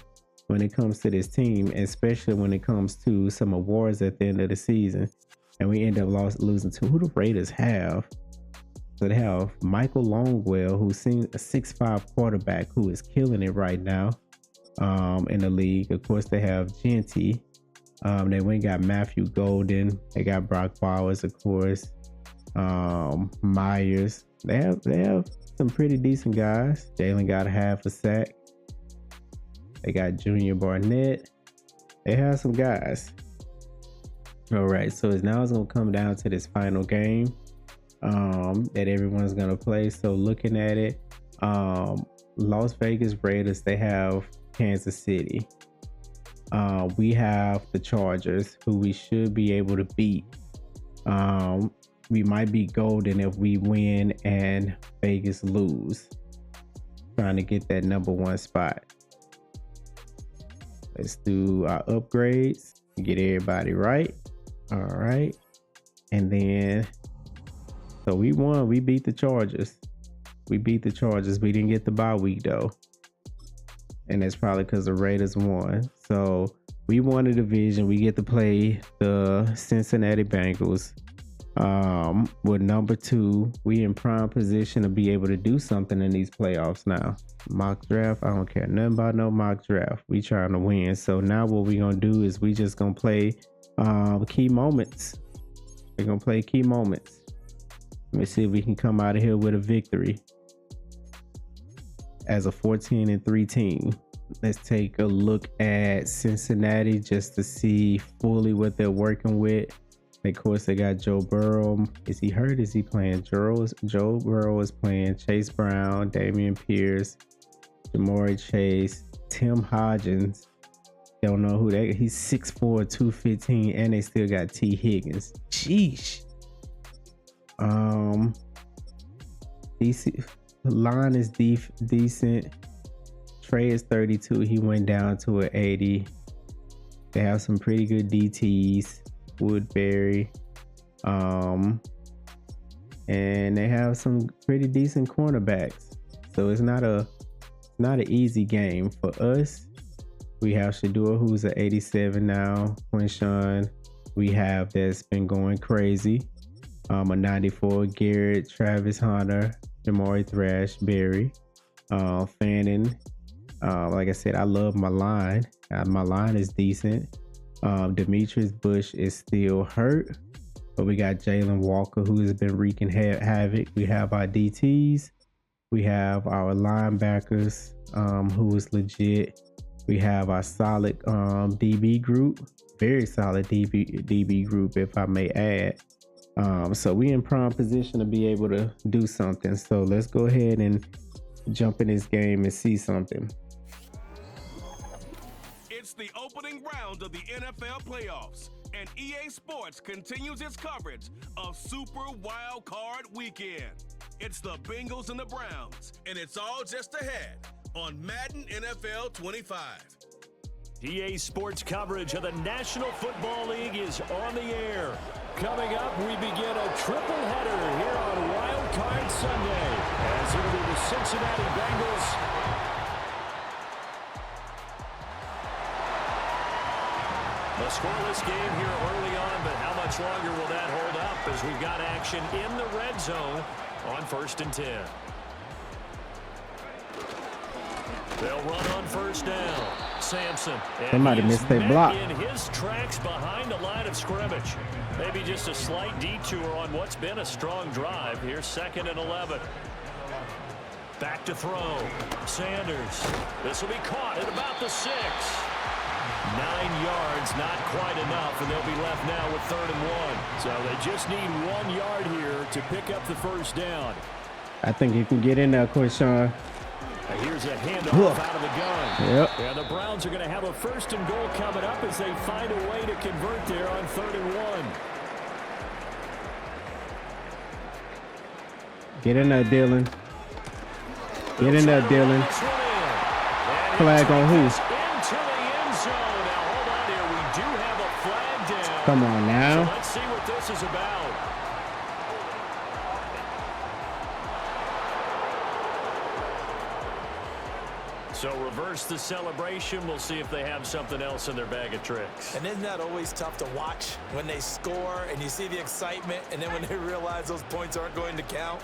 [SPEAKER 1] when it comes to this team, especially when it comes to some awards at the end of the season. And we end up losing to who the Raiders have. So they have Michael Longwell, who's a 6'5" quarterback who is killing it right now in the league. Of course, they have Genty. They went and got Matthew Golden. They got Brock Bowers, of course. Myers. They have some pretty decent guys. Jalen got a half a sack. They got Junior Barnett. They have some guys. All right, so it's now going to come down to this final game that everyone's going to play. So looking at it, Las Vegas Raiders, they have Kansas City. We have the Chargers, who we should be able to beat. We might be golden if we win and Vegas lose, trying to get that #1 spot. Let's do our upgrades, get everybody right. All right, and then so we won. We beat the Chargers. We didn't get the bye week though, and that's probably because the Raiders won. So we won the division. We get to play the Cincinnati Bengals. With #2, we in prime position to be able to do something in these playoffs now. Mock draft, I don't care nothing about no mock draft. We trying to win. So now what we gonna do is we just gonna play key moments. We're gonna play key moments. Let me see if we can come out of here with a victory as a 14-3 team. Let's take a look at Cincinnati just to see fully what they're working with. Of course, they got Joe Burrow. Is he hurt? Is he playing? Joe Burrow is playing. Chase Brown, Dameon Pierce, Jamari Chase, Tim Hodgins. Don't know who that. He's 6'4", 215, and they still got T. Higgins. Sheesh. DC line is decent. Trey is 32. He went down to an 80. They have some pretty good DTs. Woodbury, and they have some pretty decent cornerbacks. So it's not an easy game for us. We have Shador, who's at 87 now. Quinshawn, we have that's been going crazy. A 94, Garrett, Travis Hunter, Jamari Thrash, Berry, Fannin. Like I said, I love my line. My line is decent. Demetrius Bush is still hurt, but we got Jalen Walker, who has been wreaking havoc. We have our DTs, we have our linebackers, who is legit. We have our solid DB group, very solid DB group, if I may add. So we in prime position to be able to do something. So let's go ahead and jump in this game and see something.
[SPEAKER 2] It's the opening round of the NFL playoffs, and EA Sports continues its coverage of Super Wild Card Weekend. It's the Bengals and the Browns, and it's all just ahead on Madden NFL 25.
[SPEAKER 3] EA Sports coverage of the National Football League is on the air. Coming up, we begin a triple header here on Wild Card Sunday, as it'll be the Cincinnati Bengals a scoreless game here early on, but how much longer will that hold up as we've got action in the red zone on 1st and 10. They'll run on 1st down. Sampson.
[SPEAKER 1] Somebody missed their block.
[SPEAKER 3] In his tracks behind the line of scrimmage. Maybe just a slight detour on what's been a strong drive. Here's 2nd and 11. Back to throw. Sanders. This will be caught at about the 6. 9 yards, not quite enough, and they'll be left now with 3rd and 1. So they just need 1 yard here to pick up the 1st down.
[SPEAKER 1] I think you can get in there, Quinshawn.
[SPEAKER 3] Here's a handoff out of the gun.
[SPEAKER 1] Yep.
[SPEAKER 3] And the Browns are going to have a 1st and goal coming up as they find a way to convert there on 3rd and 1.
[SPEAKER 1] Get in there, Dylan. Get in there, Dylan. Flag on who? Come on now.
[SPEAKER 3] So let's see what this is about. So reverse the celebration. We'll see if they have something else in their bag of tricks.
[SPEAKER 4] And isn't that always tough to watch when they score and you see the excitement, and then when they realize those points aren't going to count?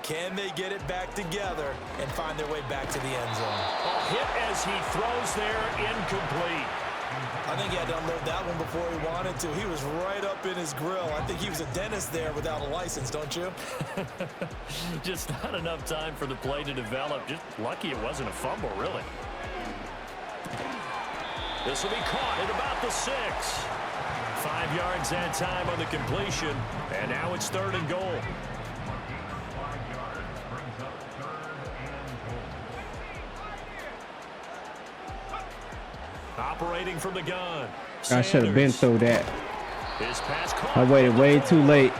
[SPEAKER 4] Can they get it back together and find their way back to the end zone?
[SPEAKER 3] A hit as he throws there, incomplete.
[SPEAKER 4] I think he had to unload that one before he wanted to. He was right up in his grill. I think he was a dentist there without a license, don't you?
[SPEAKER 3] Just not enough time for the play to develop. Just lucky it wasn't a fumble, really. This will be caught at about the 6. 5 5 yards that time on the completion, and now it's 3rd and goal. Operating from the gun.
[SPEAKER 1] I should have been through that.
[SPEAKER 3] His pass caught.
[SPEAKER 1] I waited way too late.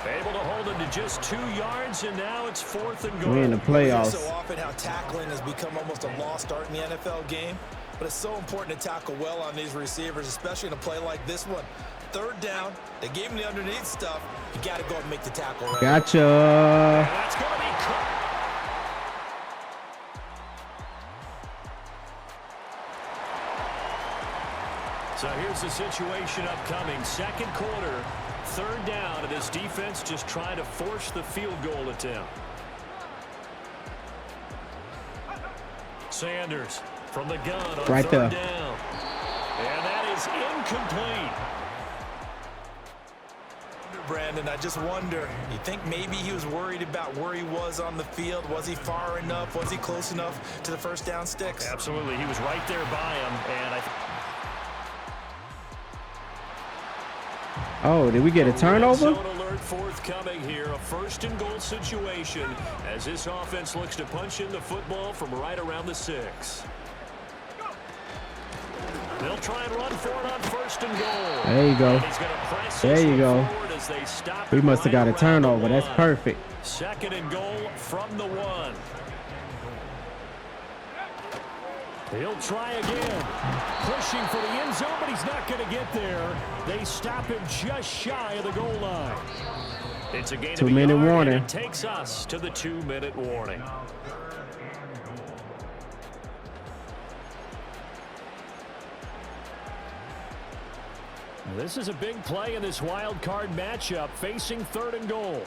[SPEAKER 3] Able to hold him to just 2 yards, and now it's 4th and goal.
[SPEAKER 1] We're in the playoffs.
[SPEAKER 4] So often how tackling has become almost a lost art in the NFL game, but it's so important to tackle well on these receivers, especially in a play like this one. 3rd down, they gave him the underneath stuff. You got to go and make the tackle right.
[SPEAKER 1] Gotcha.
[SPEAKER 3] And that's going to be caught. So here's the situation upcoming. 2nd quarter, 3rd down, and this defense just trying to force the field goal attempt. Sanders from the gun on
[SPEAKER 1] right
[SPEAKER 3] 3rd
[SPEAKER 1] there.
[SPEAKER 3] down. And that is incomplete.
[SPEAKER 4] Brandon, I just wonder, you think maybe he was worried about where he was on the field? Was he far enough? Was he close enough to the first down sticks?
[SPEAKER 3] Absolutely. He was right there by him, and
[SPEAKER 1] Oh, did we get a turnover?
[SPEAKER 3] Red zone alert forthcoming here. A 1st and goal situation as this offense looks to punch in the football from right around the 6. They'll try and run for it on 1st and goal.
[SPEAKER 1] There you go.
[SPEAKER 3] And he's gonna press
[SPEAKER 1] There
[SPEAKER 3] this
[SPEAKER 1] you
[SPEAKER 3] one
[SPEAKER 1] go.
[SPEAKER 3] forward as they stop
[SPEAKER 1] We
[SPEAKER 3] it
[SPEAKER 1] must have
[SPEAKER 3] right
[SPEAKER 1] got a
[SPEAKER 3] around
[SPEAKER 1] turnover.
[SPEAKER 3] the
[SPEAKER 1] That's
[SPEAKER 3] one.
[SPEAKER 1] perfect.
[SPEAKER 3] 2nd and goal from the 1. He'll try again. Pushing for the end zone, but he's not going to get there. They stop him just shy of the goal line. It's a gain of a
[SPEAKER 1] 2-minute
[SPEAKER 3] yard,
[SPEAKER 1] warning.
[SPEAKER 3] and it takes us to the 2-minute warning. This is a big play in this wild card matchup, facing 3rd and goal.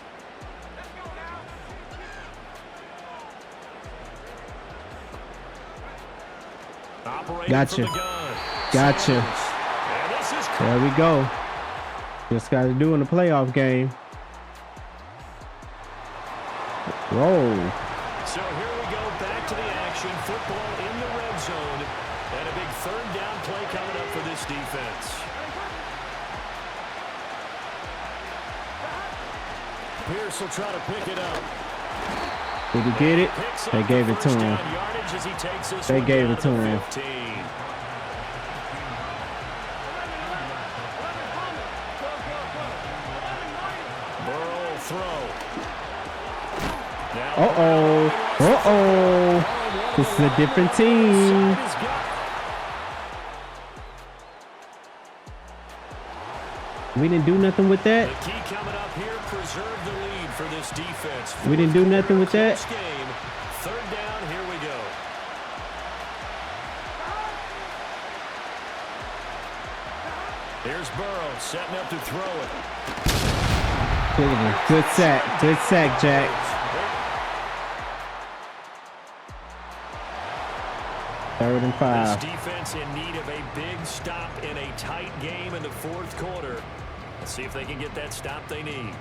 [SPEAKER 1] Gotcha. Gotcha. There we go. Just got to do in the playoff game. Whoa.
[SPEAKER 3] So here we go, back to the action. Football in the red zone. And a big 3rd down play coming up for this defense. Pierce will try to pick it up.
[SPEAKER 1] Did he get it? They gave it to him. They gave it to him.
[SPEAKER 3] 15. Burrow will throw.
[SPEAKER 1] Uh-oh. Uh-oh. This is a different team. We didn't do nothing with that.
[SPEAKER 3] The key coming up here, preserve the lead for this defense.
[SPEAKER 1] We didn't do nothing with that.
[SPEAKER 3] Game. 3rd down, here we go. Here's Burrow setting up to throw it.
[SPEAKER 1] Good sack. Good sack, Jack. Third and 5.
[SPEAKER 3] This defense in need of a big stop in a tight game in the 4th quarter. Let's see if they can get that stop they need.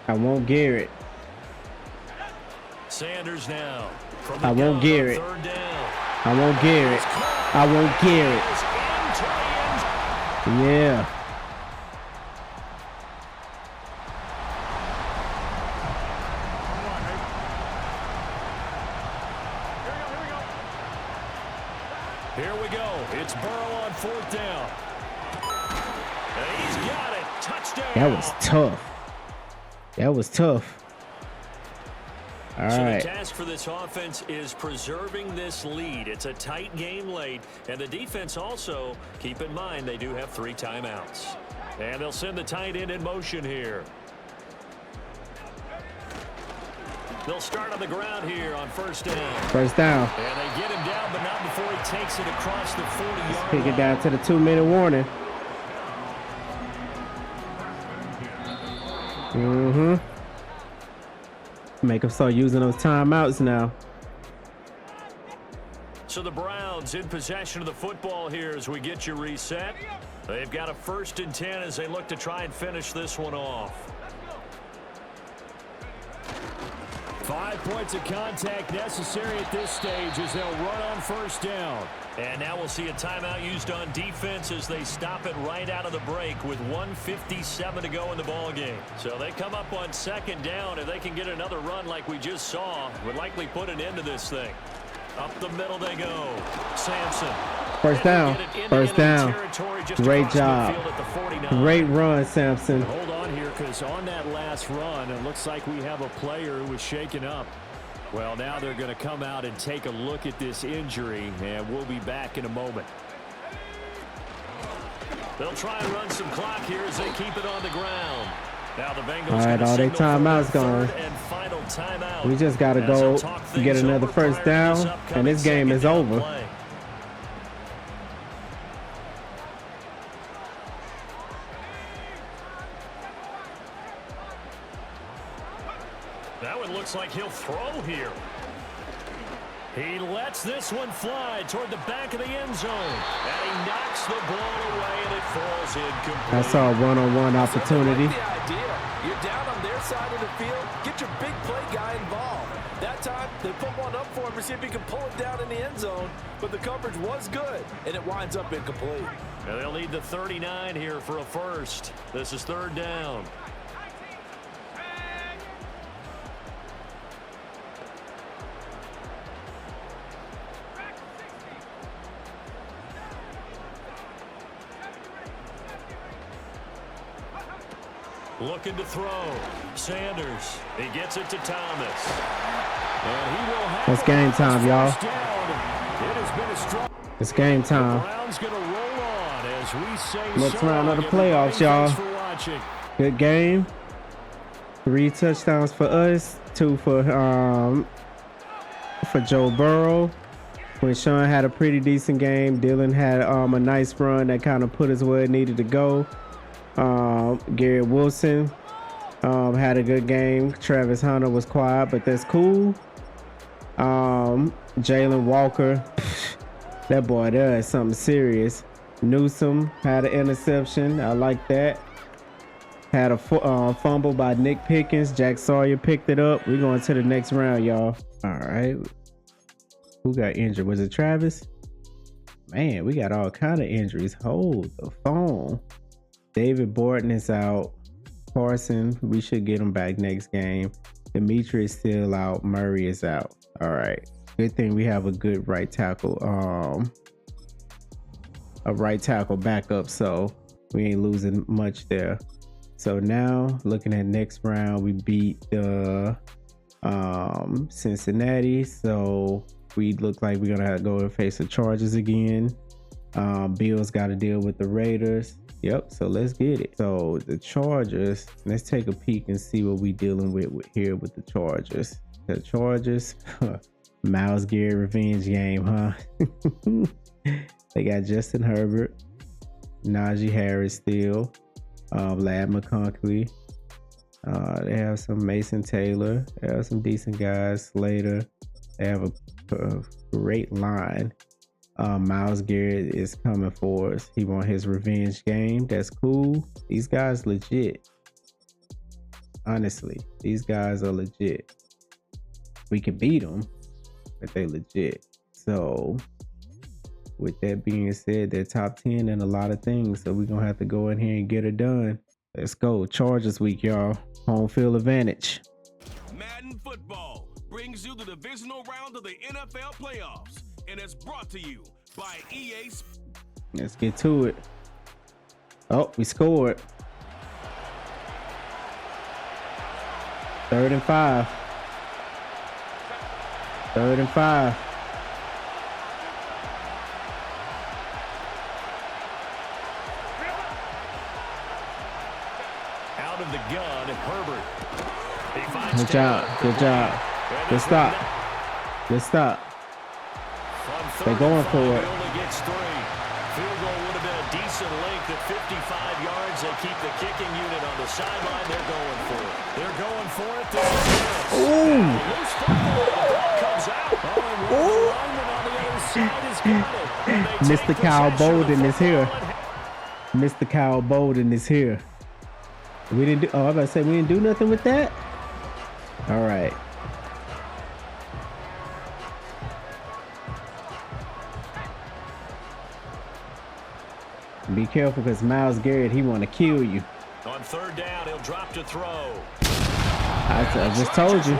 [SPEAKER 1] I won't Garrett.
[SPEAKER 3] Sanders now.
[SPEAKER 1] I won't Garrett.
[SPEAKER 3] 3rd down.
[SPEAKER 1] I won't Garrett. I won't Garrett. Yeah.
[SPEAKER 3] Here we go. It's Burrow on 4th down. And he's got it. Touchdown.
[SPEAKER 1] That was tough. That was tough. All right.
[SPEAKER 3] The task for this offense is preserving this lead. It's a tight game late, and the defense also, keep in mind, they do have 3 timeouts. And they'll send the tight end in motion here. They'll start on the ground here on 1st down.
[SPEAKER 1] 1st down.
[SPEAKER 3] And they get him down, but not before he takes it across the 40-yard line.
[SPEAKER 1] Pick it down to the 2-minute warning. Make them start using those timeouts now.
[SPEAKER 3] So the Browns in possession of the football here as we get you reset. They've got a 1st and 10 as they look to try and finish this one off. 5 points of contact necessary at this stage as they'll run on first down. And now we'll see a timeout used on defense as they stop it right out of the break with 1:57 to go in the ballgame. So they come up on second down. If they can get another run like we just saw, would likely put an end to this thing. Up the middle they go. Sampson.
[SPEAKER 1] First down. First down. Great job. Great run, Sampson.
[SPEAKER 3] Hold on here, because on that last run, it looks like we have a player who was shaken up. Well, now they're going to come out and take a look at this injury, and we'll be back in a moment. They'll try and run some clock here as they keep it on the ground. Now the Bengals.
[SPEAKER 1] All right, all their timeouts gone. We just got to go get another first down, and this game is over.
[SPEAKER 3] That one looks like he'll throw here. He lets this one fly toward the back of the end zone. And he knocks the ball away, and it falls incomplete.
[SPEAKER 1] That's our one-on-one opportunity.
[SPEAKER 4] The idea. You're down on their side of the field. Get your big play guy involved. That time, they put one up for him to see if he can pull it down in the end zone. But the coverage was good, and it winds up incomplete.
[SPEAKER 3] And they'll need the 39 here for a first. This is third down. Looking to throw. Sanders. He gets it to Thomas. And he will have
[SPEAKER 1] it's game time, y'all.
[SPEAKER 3] It has been a strong.
[SPEAKER 1] It's game time.
[SPEAKER 3] The Browns gonna roll on as we say
[SPEAKER 1] Next
[SPEAKER 3] so
[SPEAKER 1] round of the
[SPEAKER 3] long.
[SPEAKER 1] playoffs, y'all.
[SPEAKER 3] Thanks for watching.
[SPEAKER 1] Good game. 3 touchdowns for us. 2 for Joe Burrow. When Sean had a pretty decent game, Dylan had a nice run that kind of put us where it needed to go. Garrett Wilson had a good game. Travis Hunter was quiet, but that's cool. Jalen Walker, that boy there is something serious. Newsome had an interception. I like that. Had a fumble by Nick Pickens. Jack Sawyer picked it up. We're going to the next round, y'all. All right. Who got injured? Was it Travis? Man, we got all kind of injuries. Hold the phone. David Borton is out. Carson, we should get him back next game. Dimitri is still out. Murray is out. All right. Good thing we have a good right tackle. A right tackle backup, so we ain't losing much there. So now, looking at next round, we beat the Cincinnati. So we look like we're gonna have to go and face the Chargers again. Bills got to deal with the Raiders. Yep, so let's get it. So the Chargers, let's take a peek and see what we dealing with here with the Chargers. The Chargers, Myles Garrett revenge game, huh? They got Justin Herbert, Najee Harris still, Ladd McConkey. They have some Mason Taylor. They have some decent guys. Slater. They have a great line. Myles Garrett is coming for us. He won his revenge game. That's cool. These guys legit. Honestly, these guys are legit. We can beat them, but they legit. So with that being said, they're top 10 in a lot of things. So we're going to have to go in here and get it done. Let's go. Chargers week, y'all. Home field advantage.
[SPEAKER 2] Madden Football brings you the divisional round of the NFL playoffs. And it's brought to you by EA Sports.
[SPEAKER 1] Let's get to it. Oh, we scored. 3rd and 5. 3rd and 5.
[SPEAKER 3] Out of the gun, Herbert.
[SPEAKER 1] Good job. Good job. Good stop. Good stop. They're going for it.
[SPEAKER 3] Gets 3. Field goal would have been a decent length at 55 yards. They keep the kicking unit on the sideline. They're going for it. They're going for it.
[SPEAKER 1] Ooh.
[SPEAKER 3] Loose football. The ball comes out. Oh, and the lineman on the other side has got it.
[SPEAKER 1] Mr. Kyle Bolden is here. Mr. Kyle Bolden is here. We didn't do. Oh, I was about to say we didn't do nothing with that. All right. Be careful because Myles Garrett, he want to kill you.
[SPEAKER 3] On third down, he'll drop to throw.
[SPEAKER 1] I just told you.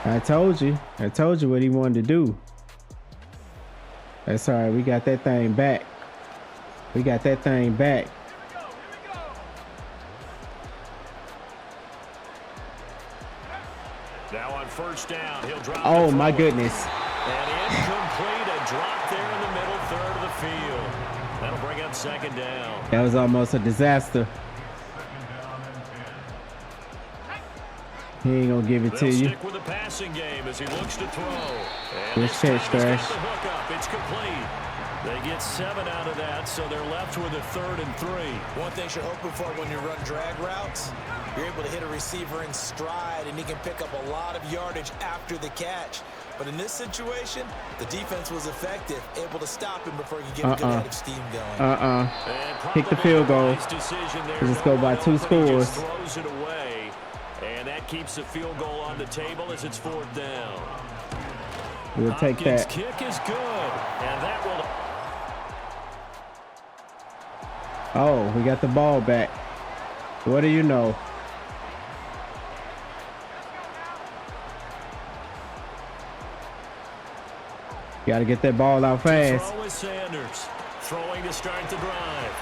[SPEAKER 1] I told you. I told you what he wanted to do. That's all right. We got that thing back. We got that thing back.
[SPEAKER 3] Now on first down, he'll drop.
[SPEAKER 1] Oh, my goodness.
[SPEAKER 3] And incomplete, a drop there in the middle third of the field. That'll bring up second down.
[SPEAKER 1] That was almost a disaster. He ain't gonna give it to you.
[SPEAKER 3] Stick with the passing game as he looks to throw.
[SPEAKER 1] Good catch, Thrash.
[SPEAKER 3] It's complete. They get 7 out of that, so they're left with a 3rd and 3.
[SPEAKER 4] One thing you're hoping for when you run drag routes, you're able to hit a receiver in stride, and he can pick up a lot of yardage after the catch. But in this situation, the defense was effective, able to stop him before you get a good head of steam going.
[SPEAKER 1] Kick the field goal. Just go by 2 scores.
[SPEAKER 3] Throws it away, and that keeps the field goal on the table as it's 4th down.
[SPEAKER 1] We'll take that.
[SPEAKER 3] Kick is good, and that will.
[SPEAKER 1] Oh, we got the ball back. What do you know? Got to get that ball out fast.
[SPEAKER 3] Throw with Sanders. Throwing to start the drive.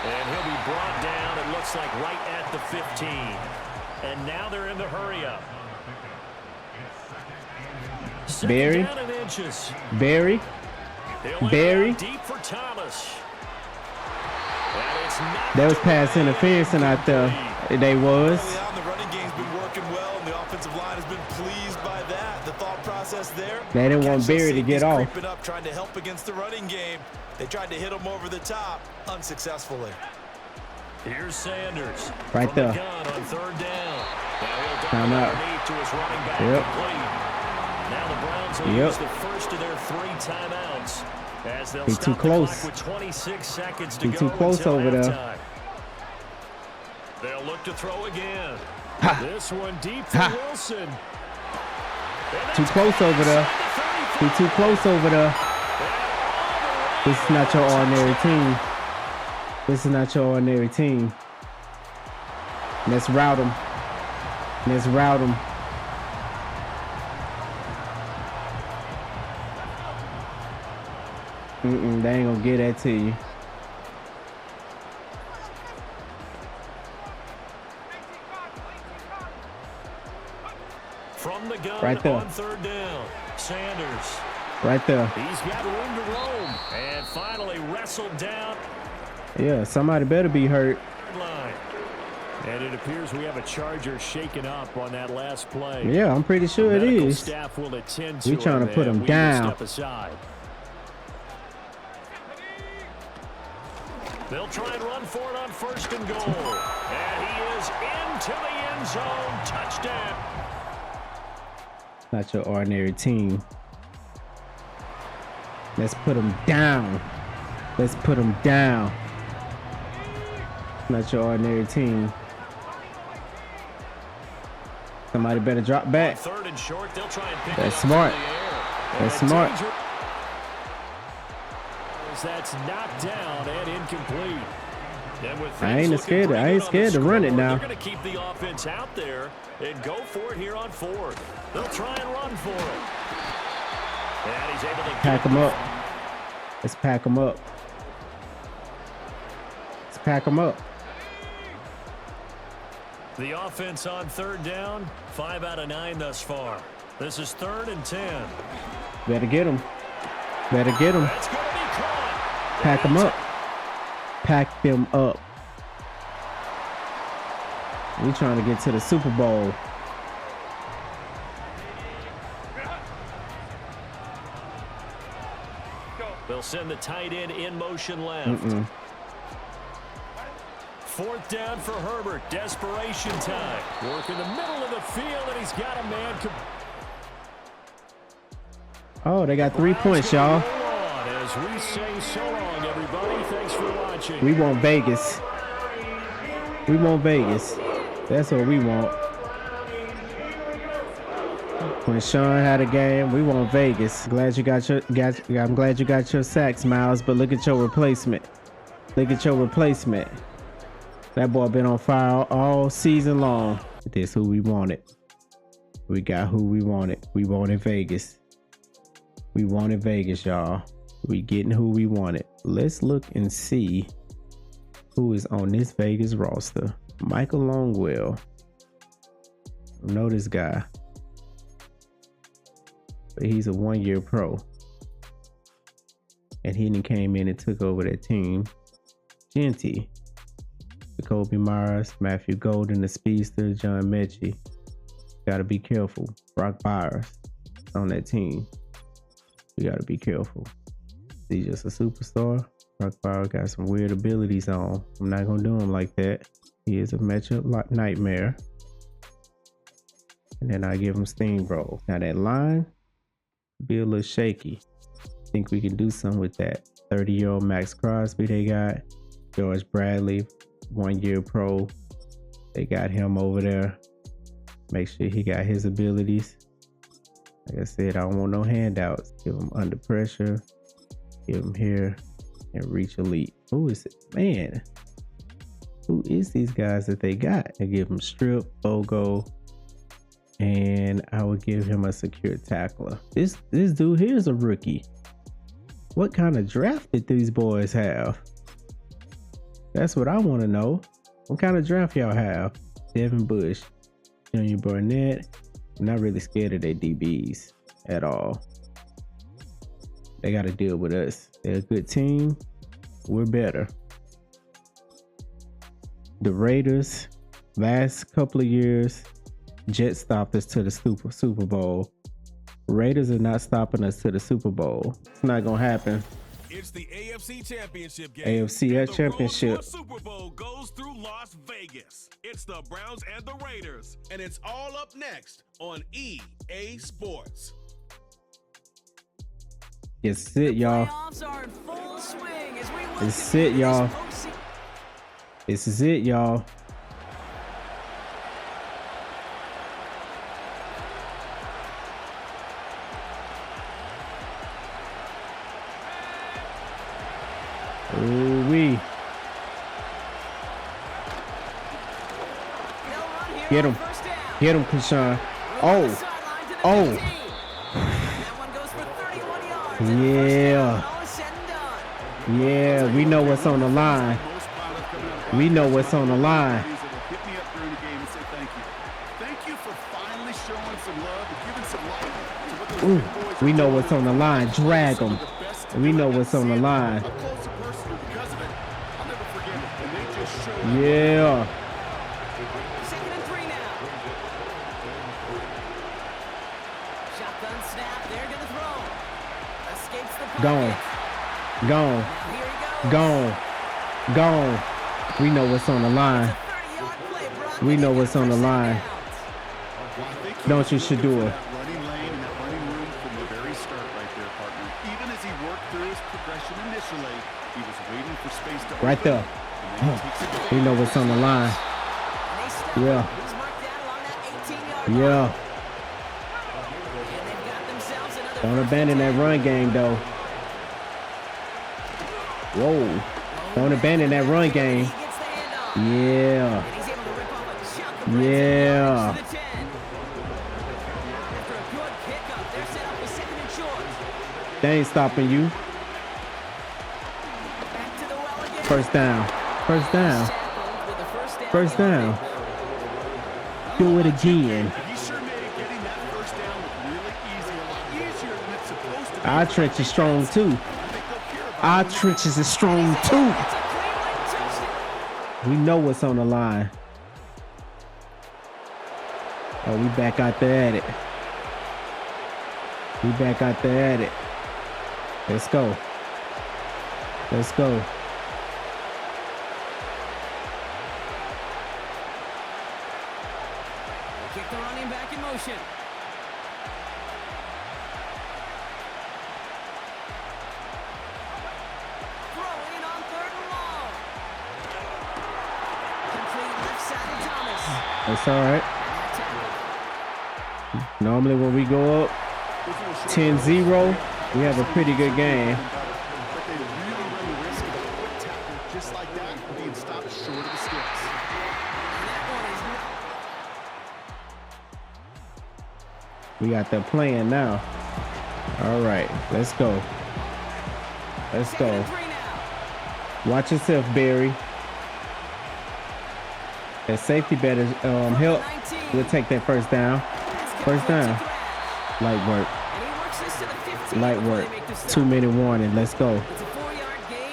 [SPEAKER 3] And he'll be brought down, it looks like, right at the 15. And now they're in the hurry-up.
[SPEAKER 1] Barry.
[SPEAKER 3] Barry. Deep for Thomas.
[SPEAKER 1] That was pass interference out there. They was.
[SPEAKER 4] The running game's been working well, and the offensive line has been pleased by that. The thought process there.
[SPEAKER 1] They didn't want Barry to get off.
[SPEAKER 4] Up, trying to help against the running game. They tried to hit him over the top, unsuccessfully.
[SPEAKER 3] Here's Sanders.
[SPEAKER 1] Right there.
[SPEAKER 3] On 3rd down.
[SPEAKER 1] Time out.
[SPEAKER 3] To his running back.
[SPEAKER 1] Yep.
[SPEAKER 3] Now the Browns will use the first of their 3 timeouts. As they'll stop
[SPEAKER 1] too close.
[SPEAKER 3] The clock with 26 seconds to go.
[SPEAKER 1] Too close over there.
[SPEAKER 3] They'll look to throw again.
[SPEAKER 1] Ha.
[SPEAKER 3] This one deep for Wilson.
[SPEAKER 1] Too close over there. He too close over there. This is not your ordinary team. This is not your ordinary team. Let's route him. Let's route him. They ain't gonna get that to you.
[SPEAKER 3] From the gun
[SPEAKER 1] right there.
[SPEAKER 3] On 3rd down, Sanders.
[SPEAKER 1] Right there.
[SPEAKER 3] He's got room to roam and finally wrestled down.
[SPEAKER 1] Yeah, somebody better be hurt.
[SPEAKER 3] Line. And it appears we have a Charger shaken up on that last play.
[SPEAKER 1] Yeah, I'm pretty sure it is.
[SPEAKER 3] Staff will attend to
[SPEAKER 1] we trying to put him down.
[SPEAKER 3] Step aside. They'll try and run for it on 1st and goal. And he is into the end zone. Touchdown.
[SPEAKER 1] Not your ordinary team. Let's put him down. Let's put him down. Not your ordinary team. Somebody better drop back.
[SPEAKER 3] 3rd and short, they'll try and pick
[SPEAKER 1] That's
[SPEAKER 3] it
[SPEAKER 1] smart.
[SPEAKER 3] up in the air.
[SPEAKER 1] That's smart.
[SPEAKER 3] That's knocked down and incomplete. And with
[SPEAKER 1] I ain't scared to run it now.
[SPEAKER 3] They're going to keep the offense out there and go for it here on 4th. They'll try and run for it. And he's able to
[SPEAKER 1] pack him up. Let's pack him up. Let's pack him up.
[SPEAKER 3] The offense on 3rd down, 5 out of 9 thus far. This is 3rd and 10.
[SPEAKER 1] Better get him. Better get him.
[SPEAKER 3] That's going to be caught.
[SPEAKER 1] Pack them up. Pack them up. We trying to get to the Super Bowl.
[SPEAKER 3] They'll send the tight end in motion left. 4th down for Herbert. Desperation time. Work in the middle of the field, and he's got a man.
[SPEAKER 1] Oh, they got 3 points, y'all.
[SPEAKER 3] As we say so long, everybody. Thanks for watching.
[SPEAKER 1] We want Vegas. We want Vegas. That's what we want. Quinshawn had a game. We want Vegas. I'm glad you got your sacks, Miles. But look at your replacement. Look at your replacement. That boy been on fire all season long. This who we wanted. We got who we wanted. We wanted Vegas. We wanted Vegas, y'all. We getting who we wanted. Let's look and see who is on this Vegas roster. Michael Longwell. I know this guy. But he's a one-year pro. And he came in and took over that team. Genty. Jacoby Myers, Matthew Golden, the speedster, John Mechie. Gotta be careful. Brock Byers on that team. We gotta be careful. He's just a superstar. Brock Byers got some weird abilities on. I'm not gonna do him like that. He is a matchup nightmare. And then I give him steamroll. Now that line be a little shaky. Think we can do something with that. 30-year-old Max Crosby they got. George Bradley, one-year pro. They got him over there. Make sure he got his abilities. Like I said, I don't want no handouts. Give him under pressure. Give him here and reach elite. Who is it? Man, who is these guys that they got? I give him strip, Bogo, and I would give him a secure tackler. This dude here is a rookie. What kind of draft did these boys have? That's what I want to know. What kind of draft y'all have? Devin Bush, Junior Barnett. I'm not really scared of their DBs at all. They got to deal with us. They're a good team. We're better. The Raiders, last couple of years, Jets stopped us to the Super Bowl. Raiders are not stopping us to the Super Bowl. It's not going to happen.
[SPEAKER 2] It's the AFC Championship game.
[SPEAKER 1] AFC Championship.
[SPEAKER 2] The road to a Super Bowl goes through Las Vegas. It's the Browns and the Raiders, and it's all up next on EA Sports.
[SPEAKER 1] It's it, y'all. It's it, y'all. This is it, y'all. Ooh-wee. Get him. Get him, Quinshawn. Oh. Oh. Yeah. Yeah, we know what's on the line. We know what's on the line. Ooh, we know what's on the line. Drag them. We know what's on the line. Yeah.
[SPEAKER 5] Second and 3 now. Shotgun snap. They're going to throw. Escapes the pocket.
[SPEAKER 1] Gone. Gone. Gone. Gone. We know what's on the line. We know what's on the line. Don't you, Shedeur? Right there. We know what's on the line. Yeah. Yeah. Don't abandon that run game, though. Whoa. Don't abandon that run game. Yeah. Yeah. They ain't stopping you. First down. First down. First down. Do it again. Our trench is strong too. Our trenches is strong too. We know what's on the line. Oh, we back out there at it. We back out there at it. Let's go. Let's go.
[SPEAKER 5] Kick the running back in motion. Throwing on 3rd and long. Complete left side of Thomas.
[SPEAKER 1] That's all right. Normally when we go up 10-0, we have a pretty good game.
[SPEAKER 6] But they really run the risk of a quick tackle just like that being stopped short of the sticks.
[SPEAKER 1] We got that playing now. All right, let's go. Let's go. Watch yourself, Barry. That safety better help. We'll take that first down. First down. Light work. Light work. 2-minute warning. Let's go.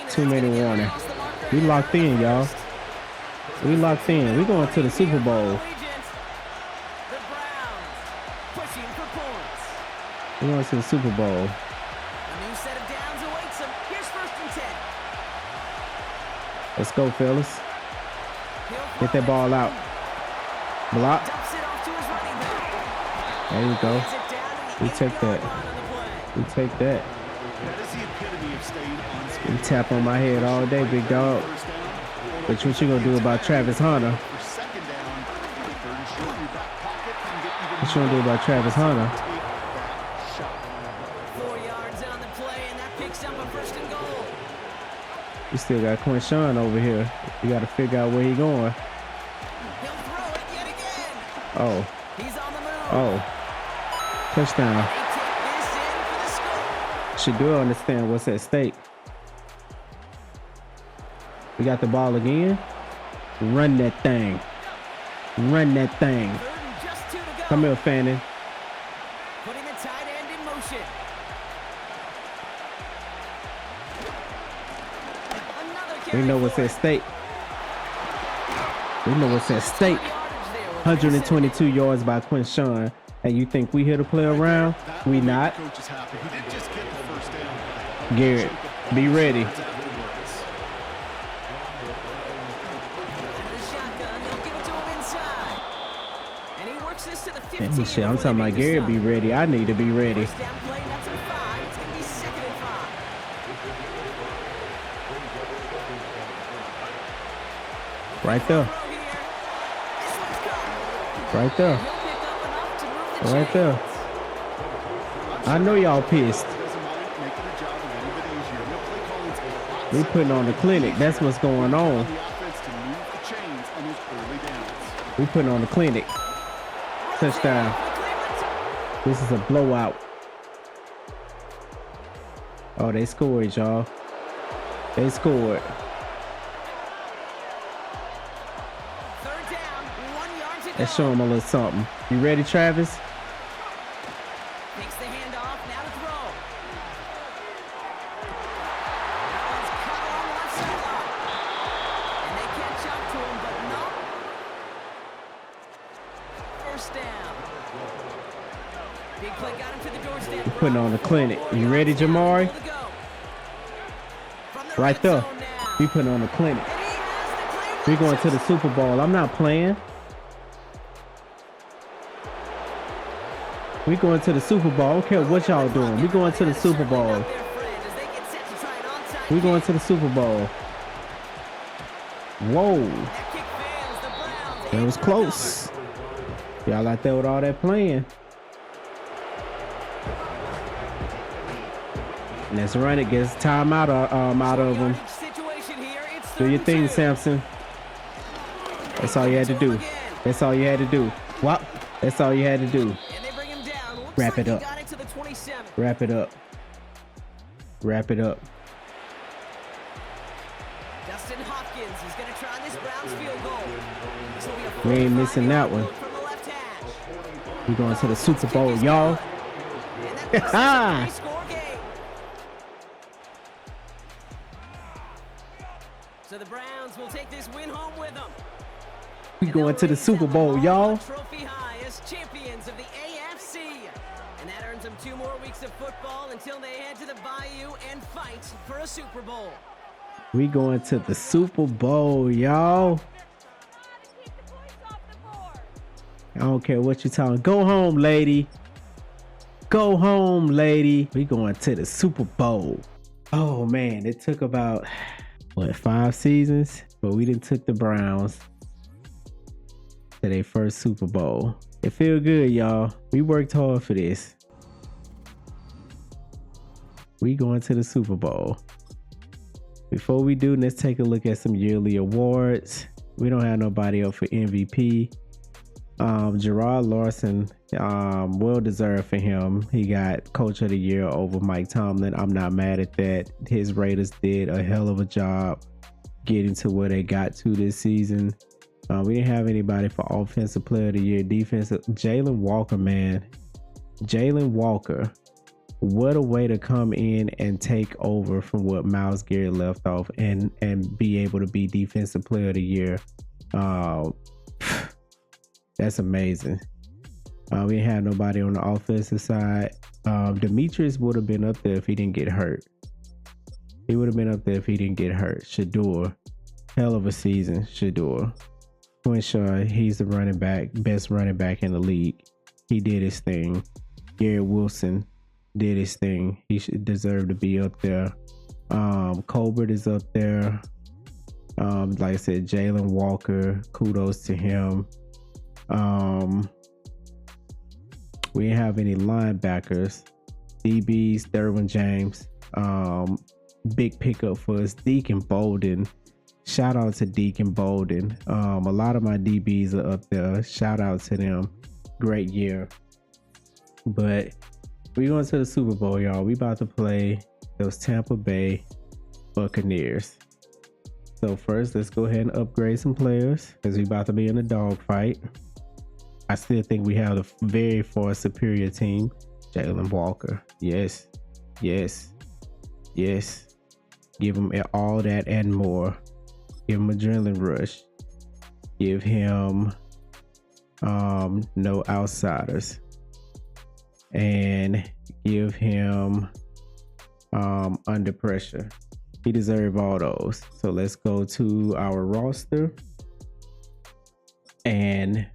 [SPEAKER 1] 2-minute warning. We locked in, y'all. We locked in. We going to the Super Bowl. We going to the Super Bowl.
[SPEAKER 5] A new set of downs awaits him. Here's 1st and 10.
[SPEAKER 1] Let's go, fellas. Get that ball out. Block.
[SPEAKER 5] Dumps it off to his running back.
[SPEAKER 1] There you go.
[SPEAKER 5] Gets it down, and
[SPEAKER 1] We
[SPEAKER 5] he
[SPEAKER 1] take
[SPEAKER 5] can't go
[SPEAKER 1] that.
[SPEAKER 5] on the play.
[SPEAKER 1] We take that.
[SPEAKER 6] That is the epitome of staying on schedule.
[SPEAKER 1] You tap on my head all day, big dog.
[SPEAKER 6] First down.
[SPEAKER 1] But what you gonna do about Travis Hunter?
[SPEAKER 6] For second down, third and short in your back pocket and get even
[SPEAKER 1] What you gonna do about Travis Hunter?
[SPEAKER 6] take that shot.
[SPEAKER 5] 4 yards on the play, and that picks up a 1st and goal.
[SPEAKER 1] We still got Quinshawn over here. You gotta figure out where he going.
[SPEAKER 5] He'll throw it yet again.
[SPEAKER 1] Oh,
[SPEAKER 5] He's on the move.
[SPEAKER 1] oh. Touchdown.
[SPEAKER 5] They take this in for the score.
[SPEAKER 1] She do understand what's at stake. We got the ball again. Run that thing. Run that thing.
[SPEAKER 5] 3rd and just 2 to go.
[SPEAKER 1] Come here, Fanning.
[SPEAKER 5] Putting the tight end in motion. Another
[SPEAKER 1] We
[SPEAKER 5] carry
[SPEAKER 1] know what's
[SPEAKER 5] for
[SPEAKER 1] at
[SPEAKER 5] it.
[SPEAKER 1] stake. We know what's at stake.
[SPEAKER 5] Yardage there with
[SPEAKER 1] 122 yards by Quinshawn. And you think we here to play around?
[SPEAKER 6] That
[SPEAKER 1] We
[SPEAKER 6] will make
[SPEAKER 1] not.
[SPEAKER 6] the coaches happy. He didn't just get the first down.
[SPEAKER 1] Garrett, be ready.
[SPEAKER 5] the shotgun. They'll give it to him inside. And he works this to the 15.
[SPEAKER 1] And shit, I'm
[SPEAKER 5] before
[SPEAKER 1] talking
[SPEAKER 5] they
[SPEAKER 1] about
[SPEAKER 5] make the
[SPEAKER 1] Gary
[SPEAKER 5] stop.
[SPEAKER 1] be ready. I need to be ready.
[SPEAKER 5] First down play, that's a 5. It's going to be 2nd and 5.
[SPEAKER 1] Right there.
[SPEAKER 5] Throw here. This one's good.
[SPEAKER 1] Right there.
[SPEAKER 5] He'll pick up enough to move the
[SPEAKER 1] Right there.
[SPEAKER 5] chains.
[SPEAKER 1] I know y'all pissed.
[SPEAKER 6] Doesn't mind making the job a little bit easier. No play calling's a lot
[SPEAKER 1] We putting on the clinic. That's what's going on.
[SPEAKER 6] on the offense to move the chains on those early downs.
[SPEAKER 1] We putting on the clinic. Touchdown. This is a blowout. Oh, they scored, y'all. They scored.
[SPEAKER 5] 3rd down, 1 yard to go.
[SPEAKER 1] Let's show them a little something. You ready, Travis?
[SPEAKER 5] Takes the handoff, now to throw. That one's cut along the left sideline. And they catch up to him, but no. 1st down. Big play got him to the doorstep.
[SPEAKER 1] Putting on the clinic. You ready, Jamari? Right there. We putting on the clinic. We going to the Super Bowl. I'm not playing. We going to the Super Bowl. I don't care what y'all doing. We going to the Super Bowl. We going to the Super Bowl. Whoa. That was close. Y'all out there with all that playing. Let's run it. Gets time out of them. Do your thing, Samson. That's all you had to do. That's all you had to do. What? That's all you had to do. Wrap it up. Wrap it up. Wrap it up.
[SPEAKER 5] Dustin Hopkins is going to try this Browns field goal. So
[SPEAKER 1] We ain't missing that one.
[SPEAKER 5] from the left hash.
[SPEAKER 1] We going to the Super Bowl, y'all.
[SPEAKER 5] And that puts us in a three-score game. So the Browns will take this win home with them.
[SPEAKER 1] We going to the Super Bowl, y'all.
[SPEAKER 5] Trophy high as champions of the AFC. And that earns them 2 more weeks of football until they head to the Bayou and fight for a Super Bowl.
[SPEAKER 1] We going to the Super Bowl, y'all. I don't care what you talking. Go home, lady. Go home, lady. We going to the Super Bowl. Oh man, it took about what 5 seasons, but we didn't took the Browns to their first Super Bowl. It feel good, y'all. We worked hard for this. We going to the Super Bowl. Before we do, let's take a look at some yearly awards. We don't have nobody up for MVP. Gerard Larson, well deserved for him. He got Coach of the Year over Mike Tomlin. I'm not mad at that. His Raiders did a hell of a job getting to where they got to this season. We didn't have anybody for Offensive Player of the Year. Defensive, Jalen Walker, man. Jalen Walker. What a way to come in and take over from what Myles Garrett left off and be able to be Defensive Player of the Year. That's amazing. We didn't have nobody on the offensive side. Demetrius would have been up there if he didn't get hurt. He would have been up there if he didn't get hurt. Shedeur, hell of a season, Shedeur. Quinshaw, he's the running back, best running back in the league. He did his thing. Garrett Wilson did his thing. He should deserve to be up there. Colbert is up there. Like I said, Jalen Walker, kudos to him. We didn't have any linebackers. DBs, Derwin James. Big pickup for us. Deacon Bolden. Shout out to Deacon Bolden. A lot of my DBs are up there. Shout out to them. Great year. But we going to the Super Bowl, y'all. We about to play those Tampa Bay Buccaneers. So first, let's go ahead and upgrade some players because we about to be in a dogfight. I still think we have a very far superior team. Jalen Walker. Yes. Yes. Yes. Give him all that and more. Give him adrenaline rush. Give him no outsiders. And give him under pressure. He deserves all those. So let's go to our roster. And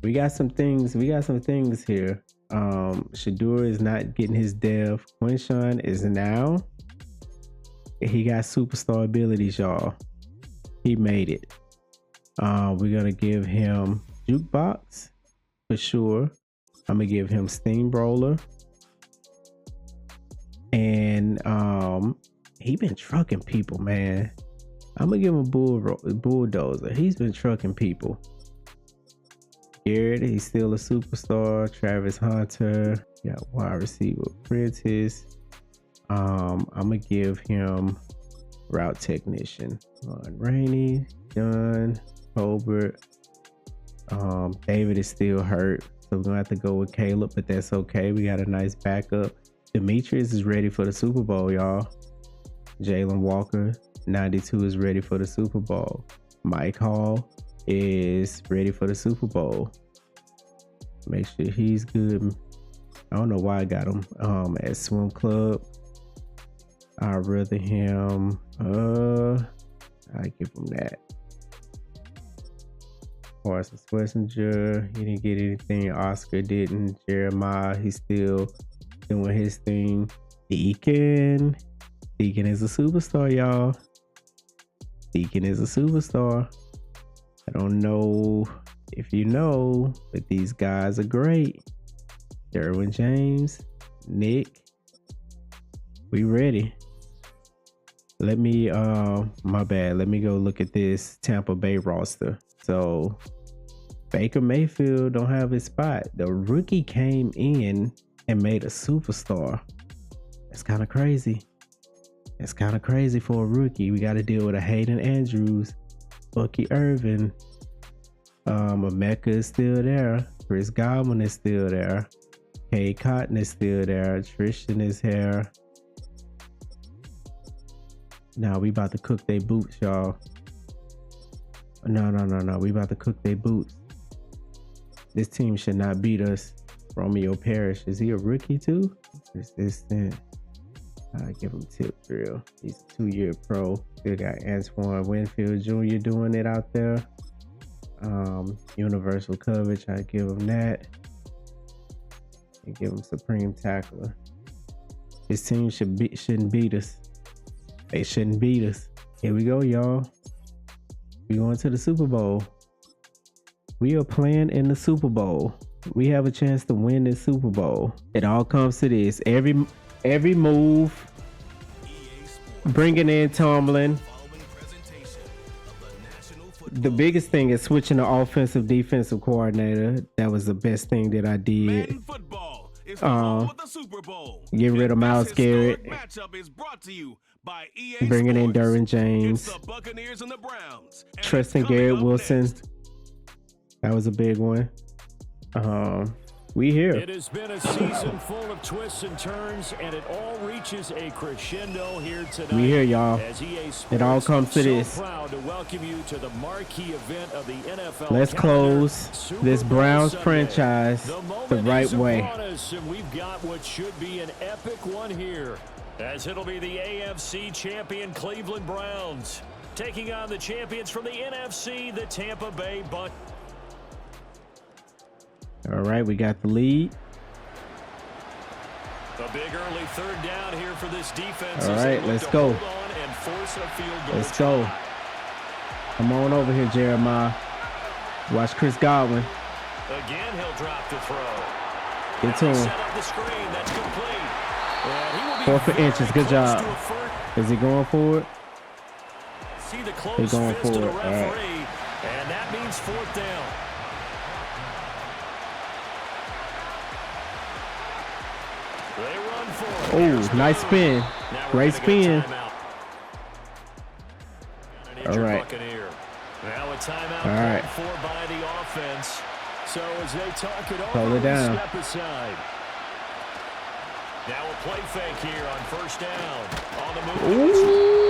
[SPEAKER 1] we got some things here. Shedeur is not getting his dev. Quinshaw is now. He got superstar abilities, y'all. He made it. We're gonna give him jukebox for sure. I'm gonna give him steamroller. And he been trucking people, man. I'm gonna give him bulldozer. He's been trucking people. Garrett, he's still a superstar. Travis Hunter, got wide receiver Prentice. I'm gonna give him route technician. Rainey, John, Colbert. David is still hurt, so we're gonna have to go with Caleb, but that's okay. We got a nice backup. Demetrius is ready for the Super Bowl, y'all. Jalen Walker, 92, is ready for the Super Bowl. Mike Hall is ready for the Super Bowl. Make sure he's good. I don't know why I got him at swim club. I'd rather him I give him that. Carson Schlesinger, he didn't get anything. Oscar didn't. Jeremiah, he's still doing his thing. Deacon is a superstar, y'all. Deacon is a superstar. I don't know if you know, but these guys are great. Derwin James, Nick, we ready. Let me my bad, let me go look at this Tampa Bay roster. So Baker Mayfield don't have his spot. The rookie came in and made a superstar. That's kind of crazy. It's kind of crazy for a rookie. We got to deal with a Hayden Andrews, Bucky Irvin. Emeka is still there. Chris Godwin is still there. Kay Cotton is still there. Tristan is here. Now we about to cook their boots, y'all. No. We about to cook their boots. This team should not beat us. Romeo Parrish, is he a rookie too? Persistent. I give him tip drill. He's a 2-year pro. Still got Antoine Winfield Jr. doing it out there. Universal coverage, I give him that. And give him supreme tackler. His team shouldn't beat us. They shouldn't beat us. Here we go, y'all. We going to the Super Bowl. We are playing in the Super Bowl. we have a chance to win this Super Bowl. It all comes to this. Every move, bringing in Tomlin. The biggest thing is switching the offensive defensive coordinator. That was the best thing that I did. Get rid of Myles Garrett. Bringing in Derwin James. Trusting Garrett Wilson. That was a big one. We here.
[SPEAKER 3] It has been a season full of twists and turns, and it all reaches a crescendo here tonight.
[SPEAKER 1] We here, y'all. It all comes to this.
[SPEAKER 3] Proud to welcome you to the marquee event of the NFL.
[SPEAKER 1] Let's close this Browns franchise the right way.
[SPEAKER 3] And we've got what should be an epic one here, as it'll be the AFC champion Cleveland Browns taking on the champions from the NFC, the Tampa Bay Buccaneers.
[SPEAKER 1] All right, we got the lead.
[SPEAKER 3] A big early third down here for this defense.
[SPEAKER 1] All right, let's go. Let's go. Come on over here, Jeremiah. Watch Chris Godwin.
[SPEAKER 3] Again, he'll drop the throw.
[SPEAKER 1] Get to him.
[SPEAKER 3] Set up the screen. That's complete. And he will be
[SPEAKER 1] 4 for inches. Good job. Is he going for it?
[SPEAKER 3] See the close
[SPEAKER 1] He's going
[SPEAKER 3] fist
[SPEAKER 1] for
[SPEAKER 3] of the
[SPEAKER 1] it.
[SPEAKER 3] referee,
[SPEAKER 1] All right.
[SPEAKER 3] and that means fourth down. They run for it.
[SPEAKER 1] Oh, nice spin. Great spin. All right.
[SPEAKER 3] Now a timeout
[SPEAKER 1] All right.
[SPEAKER 3] called for by the offense. So as they talk it over,
[SPEAKER 1] Hold it down.
[SPEAKER 3] step aside. Now a play fake here on first down. On the move.
[SPEAKER 1] Ooh.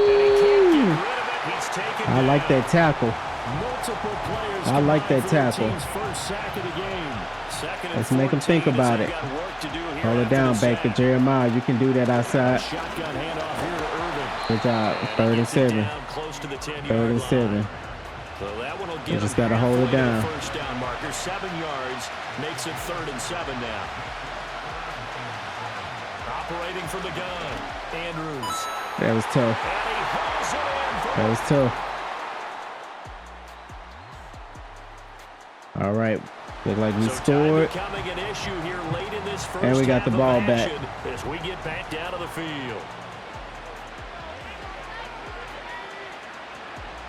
[SPEAKER 3] And he can't get rid of it. He's taken
[SPEAKER 1] I like
[SPEAKER 3] down.
[SPEAKER 1] that tackle.
[SPEAKER 3] Multiple players
[SPEAKER 1] I like that
[SPEAKER 3] combined for the
[SPEAKER 1] tackle.
[SPEAKER 3] team's first sack of the game. Second and
[SPEAKER 1] Let's make him think
[SPEAKER 3] 14 as
[SPEAKER 1] about
[SPEAKER 3] they
[SPEAKER 1] it.
[SPEAKER 3] got work to do here
[SPEAKER 1] Hold it
[SPEAKER 3] after
[SPEAKER 1] down,
[SPEAKER 3] the
[SPEAKER 1] back to
[SPEAKER 3] sack.
[SPEAKER 1] Jeremiah. You can do that outside.
[SPEAKER 3] Shotgun handoff here to Irvin.
[SPEAKER 1] Good job.
[SPEAKER 3] And he
[SPEAKER 1] Third and
[SPEAKER 3] gets it
[SPEAKER 1] 7.
[SPEAKER 3] down close to the 10-yard
[SPEAKER 1] Third and
[SPEAKER 3] line.
[SPEAKER 1] 7.
[SPEAKER 3] So that one will
[SPEAKER 1] You
[SPEAKER 3] get
[SPEAKER 1] just
[SPEAKER 3] him
[SPEAKER 1] gotta hold it
[SPEAKER 3] halfway to
[SPEAKER 1] down.
[SPEAKER 3] the first down marker. 7 yards makes it 3rd and 7 now. Operating from the gun, Andrews.
[SPEAKER 1] That was tough.
[SPEAKER 3] And he hauls it in for
[SPEAKER 1] That was tough. All right. Look like we
[SPEAKER 3] So time
[SPEAKER 1] scored.
[SPEAKER 3] becoming an issue here late in this first
[SPEAKER 1] And we got the
[SPEAKER 3] half of
[SPEAKER 1] ball back.
[SPEAKER 3] action as we get back down to the field.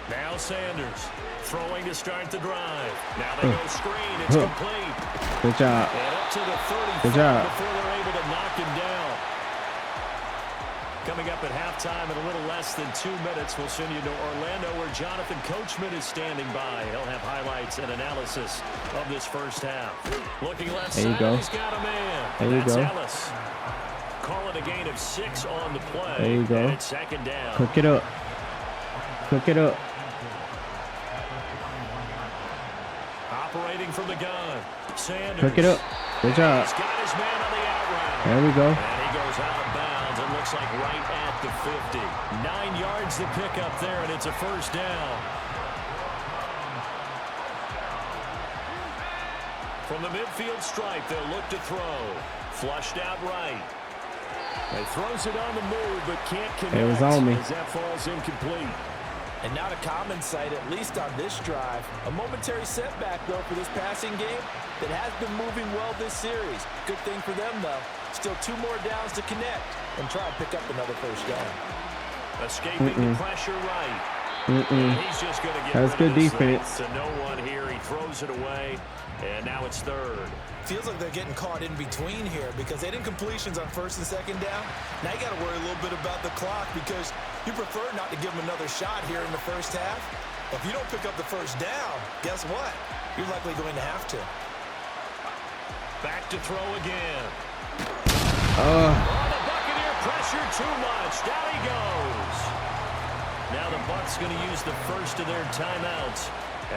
[SPEAKER 3] Now Sanders throwing to start the drive. Now they go screen. It's complete.
[SPEAKER 1] Good job.
[SPEAKER 3] And up to the 35
[SPEAKER 1] Good job.
[SPEAKER 3] before they're able to knock him down. Coming up at halftime in a little less than 2 minutes, we'll send you to Orlando where Jonathan Coachman is standing by. He'll have highlights and analysis of this first half. Looking left
[SPEAKER 1] There you
[SPEAKER 3] side,
[SPEAKER 1] go.
[SPEAKER 3] he's got a man.
[SPEAKER 1] There you
[SPEAKER 3] That's
[SPEAKER 1] go.
[SPEAKER 3] Ellis. Calling a gain of 6 on the play.
[SPEAKER 1] There you go.
[SPEAKER 3] And it's second down.
[SPEAKER 1] Cook it up. Cook it up.
[SPEAKER 3] Operating from the gun. Sanders.
[SPEAKER 1] Cook it up. Good job.
[SPEAKER 3] He's got his man on the out route.
[SPEAKER 1] There we go.
[SPEAKER 3] And he goes out of bounds. It looks like right at the 50. 9 yards to pick up there, and it's a first down. From the midfield stripe, they'll look to throw. Flushed out right. He throws it on the move, but can't connect.
[SPEAKER 1] It was on me.
[SPEAKER 3] As that falls incomplete.
[SPEAKER 4] And not a common sight, at least on this drive. A momentary setback, though, for this passing game that has been moving well this series. Good thing for them, though. Still 2 more downs to connect and try and pick up another first down.
[SPEAKER 3] Escaping the pressure right.
[SPEAKER 1] Mm-mm.
[SPEAKER 3] He's just going to get
[SPEAKER 1] That was
[SPEAKER 3] rid
[SPEAKER 1] good
[SPEAKER 3] of this
[SPEAKER 1] defense.
[SPEAKER 3] thing to no one here. He throws it away, and now it's 3rd.
[SPEAKER 4] Feels like they're getting caught in between here because they didn't completions on 1st and 2nd down. Now you got to worry a little bit about the clock because you prefer not to give them another shot here in the first half. But if you don't pick up the first down, guess what? You're likely going to have to.
[SPEAKER 3] Back to throw again. Oh, the Buccaneer pressure too much. Down he goes. Now the Bucs going to use the first of their timeouts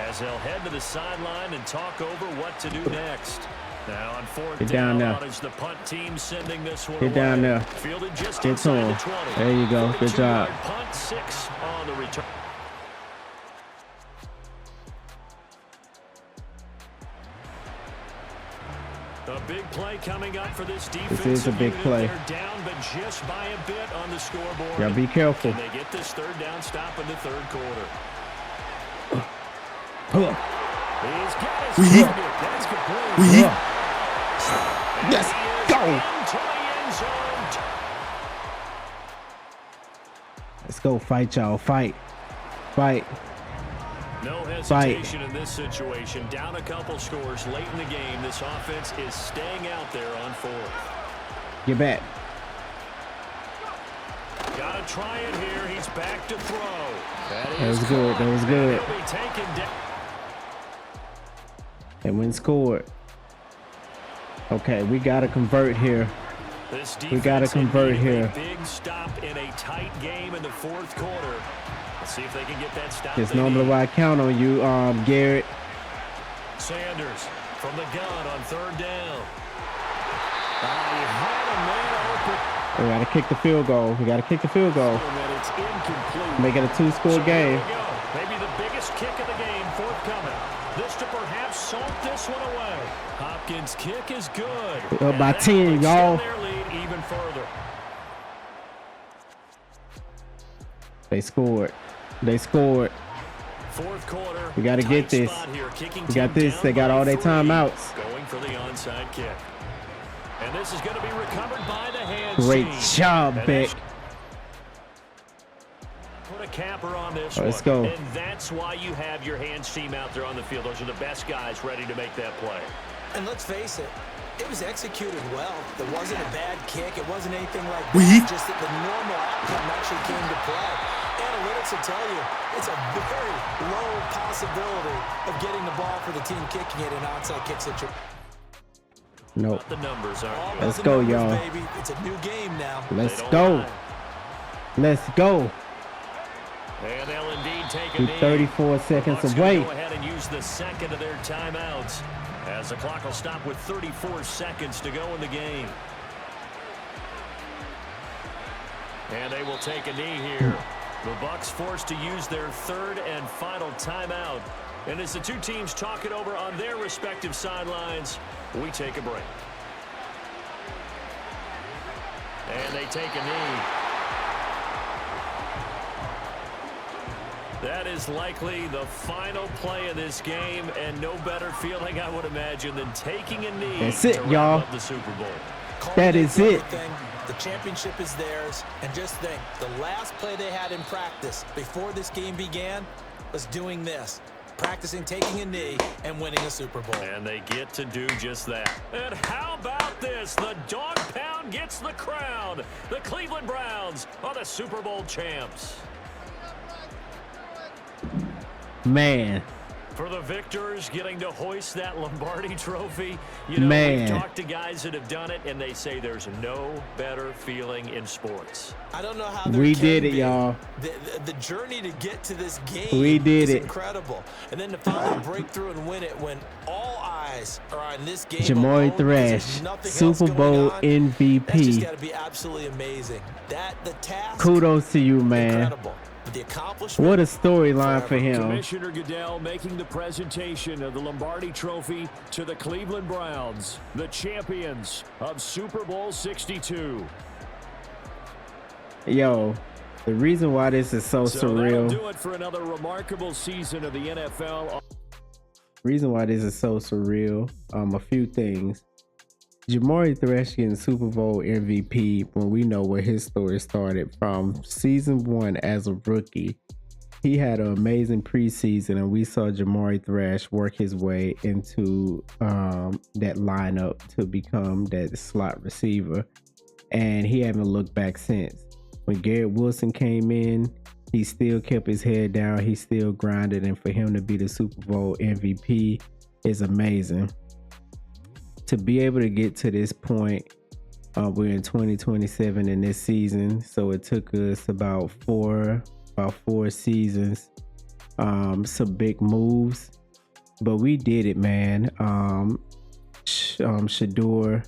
[SPEAKER 3] as they'll head to the sideline and talk over what to do next. Now on 4th
[SPEAKER 1] Get down
[SPEAKER 3] down,
[SPEAKER 1] there.
[SPEAKER 3] is the punt team sending this one
[SPEAKER 1] Get
[SPEAKER 3] away.
[SPEAKER 1] down there.
[SPEAKER 3] Fielded just
[SPEAKER 1] Get to
[SPEAKER 3] inside
[SPEAKER 1] him.
[SPEAKER 3] the 20.
[SPEAKER 1] There you go. Good
[SPEAKER 3] 42-yard
[SPEAKER 1] job.
[SPEAKER 3] Punt, 6 on the return. A big play coming up for this defense.
[SPEAKER 1] This is a big play.
[SPEAKER 3] They're down, but just by a bit on the scoreboard.
[SPEAKER 1] Gotta be careful.
[SPEAKER 3] Can they get this 3rd down stop in the 3rd quarter? He's got his target. That's complete.
[SPEAKER 1] Let's go.
[SPEAKER 3] Into the end zone.
[SPEAKER 1] Let's go. Fight, y'all. Fight. Fight.
[SPEAKER 3] No hesitation in this situation. Down a couple scores late in the game. This offense is staying out there on fourth.
[SPEAKER 1] Get back.
[SPEAKER 3] Got to try it here. He's back to throw.
[SPEAKER 1] That was good. That was good.
[SPEAKER 3] He'll be taken down.
[SPEAKER 1] And when scored. Okay, we got to convert here. We got to convert here.
[SPEAKER 3] Big stop in a tight game in the fourth quarter. Let's see if they can get that stop.
[SPEAKER 1] It's normally why I count on you, Garrett.
[SPEAKER 3] Sanders from the gun on third down. He had a man open.
[SPEAKER 1] We got to kick the field goal. We got to kick the field goal.
[SPEAKER 3] It's incomplete.
[SPEAKER 1] Make it a two-score game.
[SPEAKER 3] Maybe the biggest kick of the game forthcoming. This to perhaps salt this one away. Hopkins' kick is good.
[SPEAKER 1] Up by 10, y'all.
[SPEAKER 3] Their lead even further.
[SPEAKER 1] They scored. They scored.
[SPEAKER 3] Fourth quarter.
[SPEAKER 1] We got to get this. We got this. They got all their timeouts.
[SPEAKER 3] Going for the onside kick. And this is going to be recovered by the hands.
[SPEAKER 1] Great job, Beck.
[SPEAKER 3] Put a capper on this
[SPEAKER 1] Let's
[SPEAKER 3] one.
[SPEAKER 1] go.
[SPEAKER 3] And that's why you have your hands team out there on the field. Those are the best guys ready to make that play.
[SPEAKER 4] And let's face it, it was executed well. It wasn't a bad kick. It wasn't anything like that. Just that the normal outcome actually came to play. Analytics will tell you it's a very low possibility of getting the ball for the team kicking it in an onside kick situation.
[SPEAKER 1] Nope.
[SPEAKER 3] The numbers are.
[SPEAKER 1] Let's go, y'all.
[SPEAKER 4] It's a new game now.
[SPEAKER 1] Let's go. Let's go.
[SPEAKER 3] And they'll indeed take a
[SPEAKER 1] We're
[SPEAKER 3] knee.
[SPEAKER 1] 34 seconds
[SPEAKER 3] Bucks
[SPEAKER 1] away.
[SPEAKER 3] Go ahead and use the second of their timeouts as the clock will stop with 34 seconds to go in the game. And they will take a knee here. The Bucks forced to use their third and final timeout. And as the two teams talk it over on their respective sidelines, we take a break. And they take a knee. That is likely the final play of this game, and no better feeling, I would imagine, than taking a knee.
[SPEAKER 1] That's it,
[SPEAKER 3] to wrap
[SPEAKER 1] y'all.
[SPEAKER 3] up the Super Bowl.
[SPEAKER 1] That is it.
[SPEAKER 4] The championship is theirs. And just think, the last play they had in practice before this game began was doing this. Practicing taking a knee and winning a Super Bowl.
[SPEAKER 3] And they get to do just that. And how about this? The dog pound gets the crown. The Cleveland Browns are the Super Bowl champs.
[SPEAKER 1] Man.
[SPEAKER 3] For the victors, getting to hoist that Lombardi trophy. You know,
[SPEAKER 1] Man.
[SPEAKER 3] we've talked to guys that have done it, and they say there's no better feeling in sports.
[SPEAKER 4] I don't know how there
[SPEAKER 1] We
[SPEAKER 4] can
[SPEAKER 1] did it,
[SPEAKER 4] be.
[SPEAKER 1] y'all.
[SPEAKER 4] The journey to get to this game
[SPEAKER 1] We did
[SPEAKER 4] is
[SPEAKER 1] it.
[SPEAKER 4] incredible. And then to finally break through and win it when all eyes are on this game
[SPEAKER 1] Jamari
[SPEAKER 4] alone, because there's
[SPEAKER 1] Thrash,
[SPEAKER 4] nothing else
[SPEAKER 1] Super
[SPEAKER 4] going
[SPEAKER 1] Bowl
[SPEAKER 4] on. That's just
[SPEAKER 1] MVP.
[SPEAKER 4] got to be absolutely amazing. The task,
[SPEAKER 1] Kudos to you, man.
[SPEAKER 4] incredible. But the accomplishment,
[SPEAKER 1] What a storyline for him.
[SPEAKER 3] Commissioner Goodell making the presentation of the Lombardi Trophy to the Cleveland Browns, the champions of Super Bowl 62.
[SPEAKER 1] Yo, the reason why this is so
[SPEAKER 3] So
[SPEAKER 1] surreal.
[SPEAKER 3] that'll do it for another remarkable season of the NFL.
[SPEAKER 1] Reason why this is so surreal, a few things. Jamari Thrash getting Super Bowl MVP when we know where his story started from season 1 as a rookie. He had an amazing preseason, and we saw Jamari Thrash work his way into that lineup to become that slot receiver, and he haven't looked back since. When Garrett Wilson came in, he still kept his head down. He still grinded, and for him to be the Super Bowl MVP is amazing. To be able to get to this point, we're in 2027 in this season, so it took us about four seasons, some big moves, but we did it, man. Shedeur,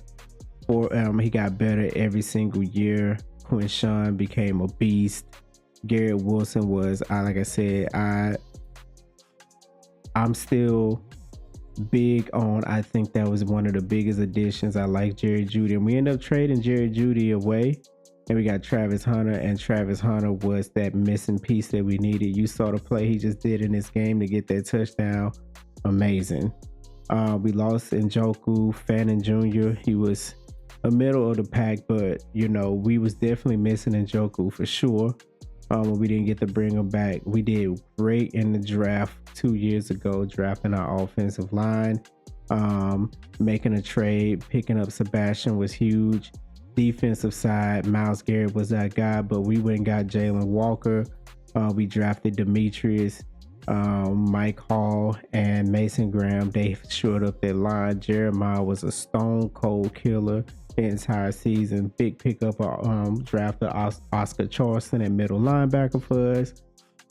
[SPEAKER 1] he got better every single year. Quinshawn became a beast. Garrett Wilson was, like I said, I'm still big on, I think that was one of the biggest additions. I like Jerry Jeudy, and we ended up trading Jerry Jeudy away, and we got Travis Hunter, and Travis Hunter was that missing piece that we needed. You saw the play he just did in this game to get that touchdown. Amazing. We lost Njoku, Fannin Jr. He was a middle of the pack, but we was definitely missing Njoku for sure. We didn't get to bring him back. We did great in the draft 2 years ago, drafting our offensive line. Making a trade, picking up Sebastian was huge. Defensive side, Myles Garrett was that guy, but we went and got Jalen Walker. We drafted Demetrius, Mike Hall, and Mason Graham. They shored up their line. Jeremiah was a stone cold killer the entire season. Big pickup, drafted Oscar Charleston at middle linebacker for us.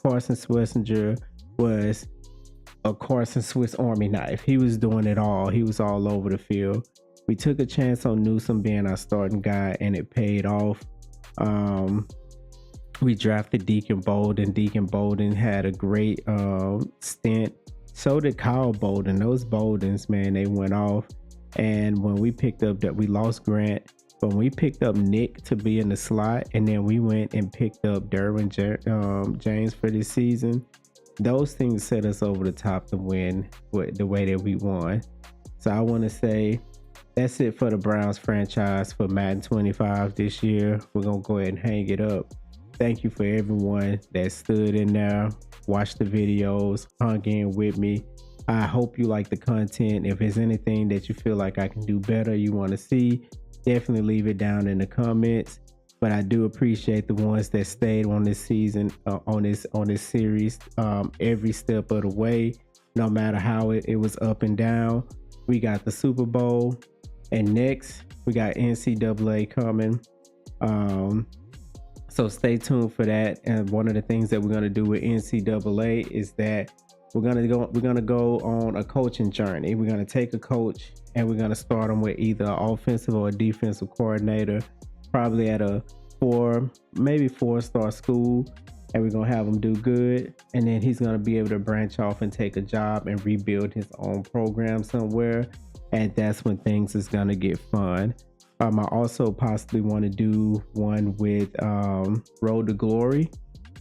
[SPEAKER 1] Carson Swessinger was a Carson Swiss Army knife. He was doing it all. He was all over the field. We took a chance on Newsome being our starting guy, and it paid off. We drafted Deacon Bolden. Deacon Bolden had a great stint. So did Kyle Bolden. Those Boldens, man, they went off. And when we picked up that, we lost Grant. But when we picked up Nick to be in the slot, and then we went and picked up Derwin James for this season, those things set us over the top to win with the way that we won. So I want to say that's it for the Browns franchise for Madden 25 this year. We're going to go ahead and hang it up. Thank you for everyone that stood in there, watched the videos, hung in with me. I hope you like the content. If there's anything that you feel like I can do better, you want to see, definitely leave it down in the comments. But I do appreciate the ones that stayed on this season, on this series, every step of the way, no matter how it was up and down. We got the Super Bowl, and next we got NCAA coming. So stay tuned for that. And one of the things that we're gonna do with NCAA is that we're gonna go on a coaching journey. We're gonna take a coach and we're gonna start them with either an offensive or a defensive coordinator, probably at a 4-star school, and we're gonna have him do good, and then he's gonna be able to branch off and take a job and rebuild his own program somewhere, and that's when things is gonna get fun. I also possibly want to do one with Road to Glory.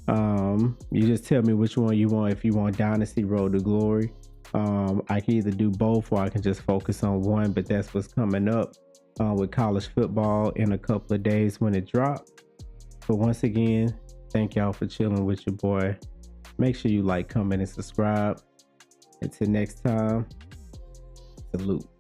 [SPEAKER 1] You just tell me which one you want. If you want Dynasty, Road to Glory, I can either do both or I can just focus on one, but that's what's coming up with college football in a couple of days when it drops. But once again, thank y'all for chilling with your boy. Make sure you like, comment, and subscribe. Until next time, salute.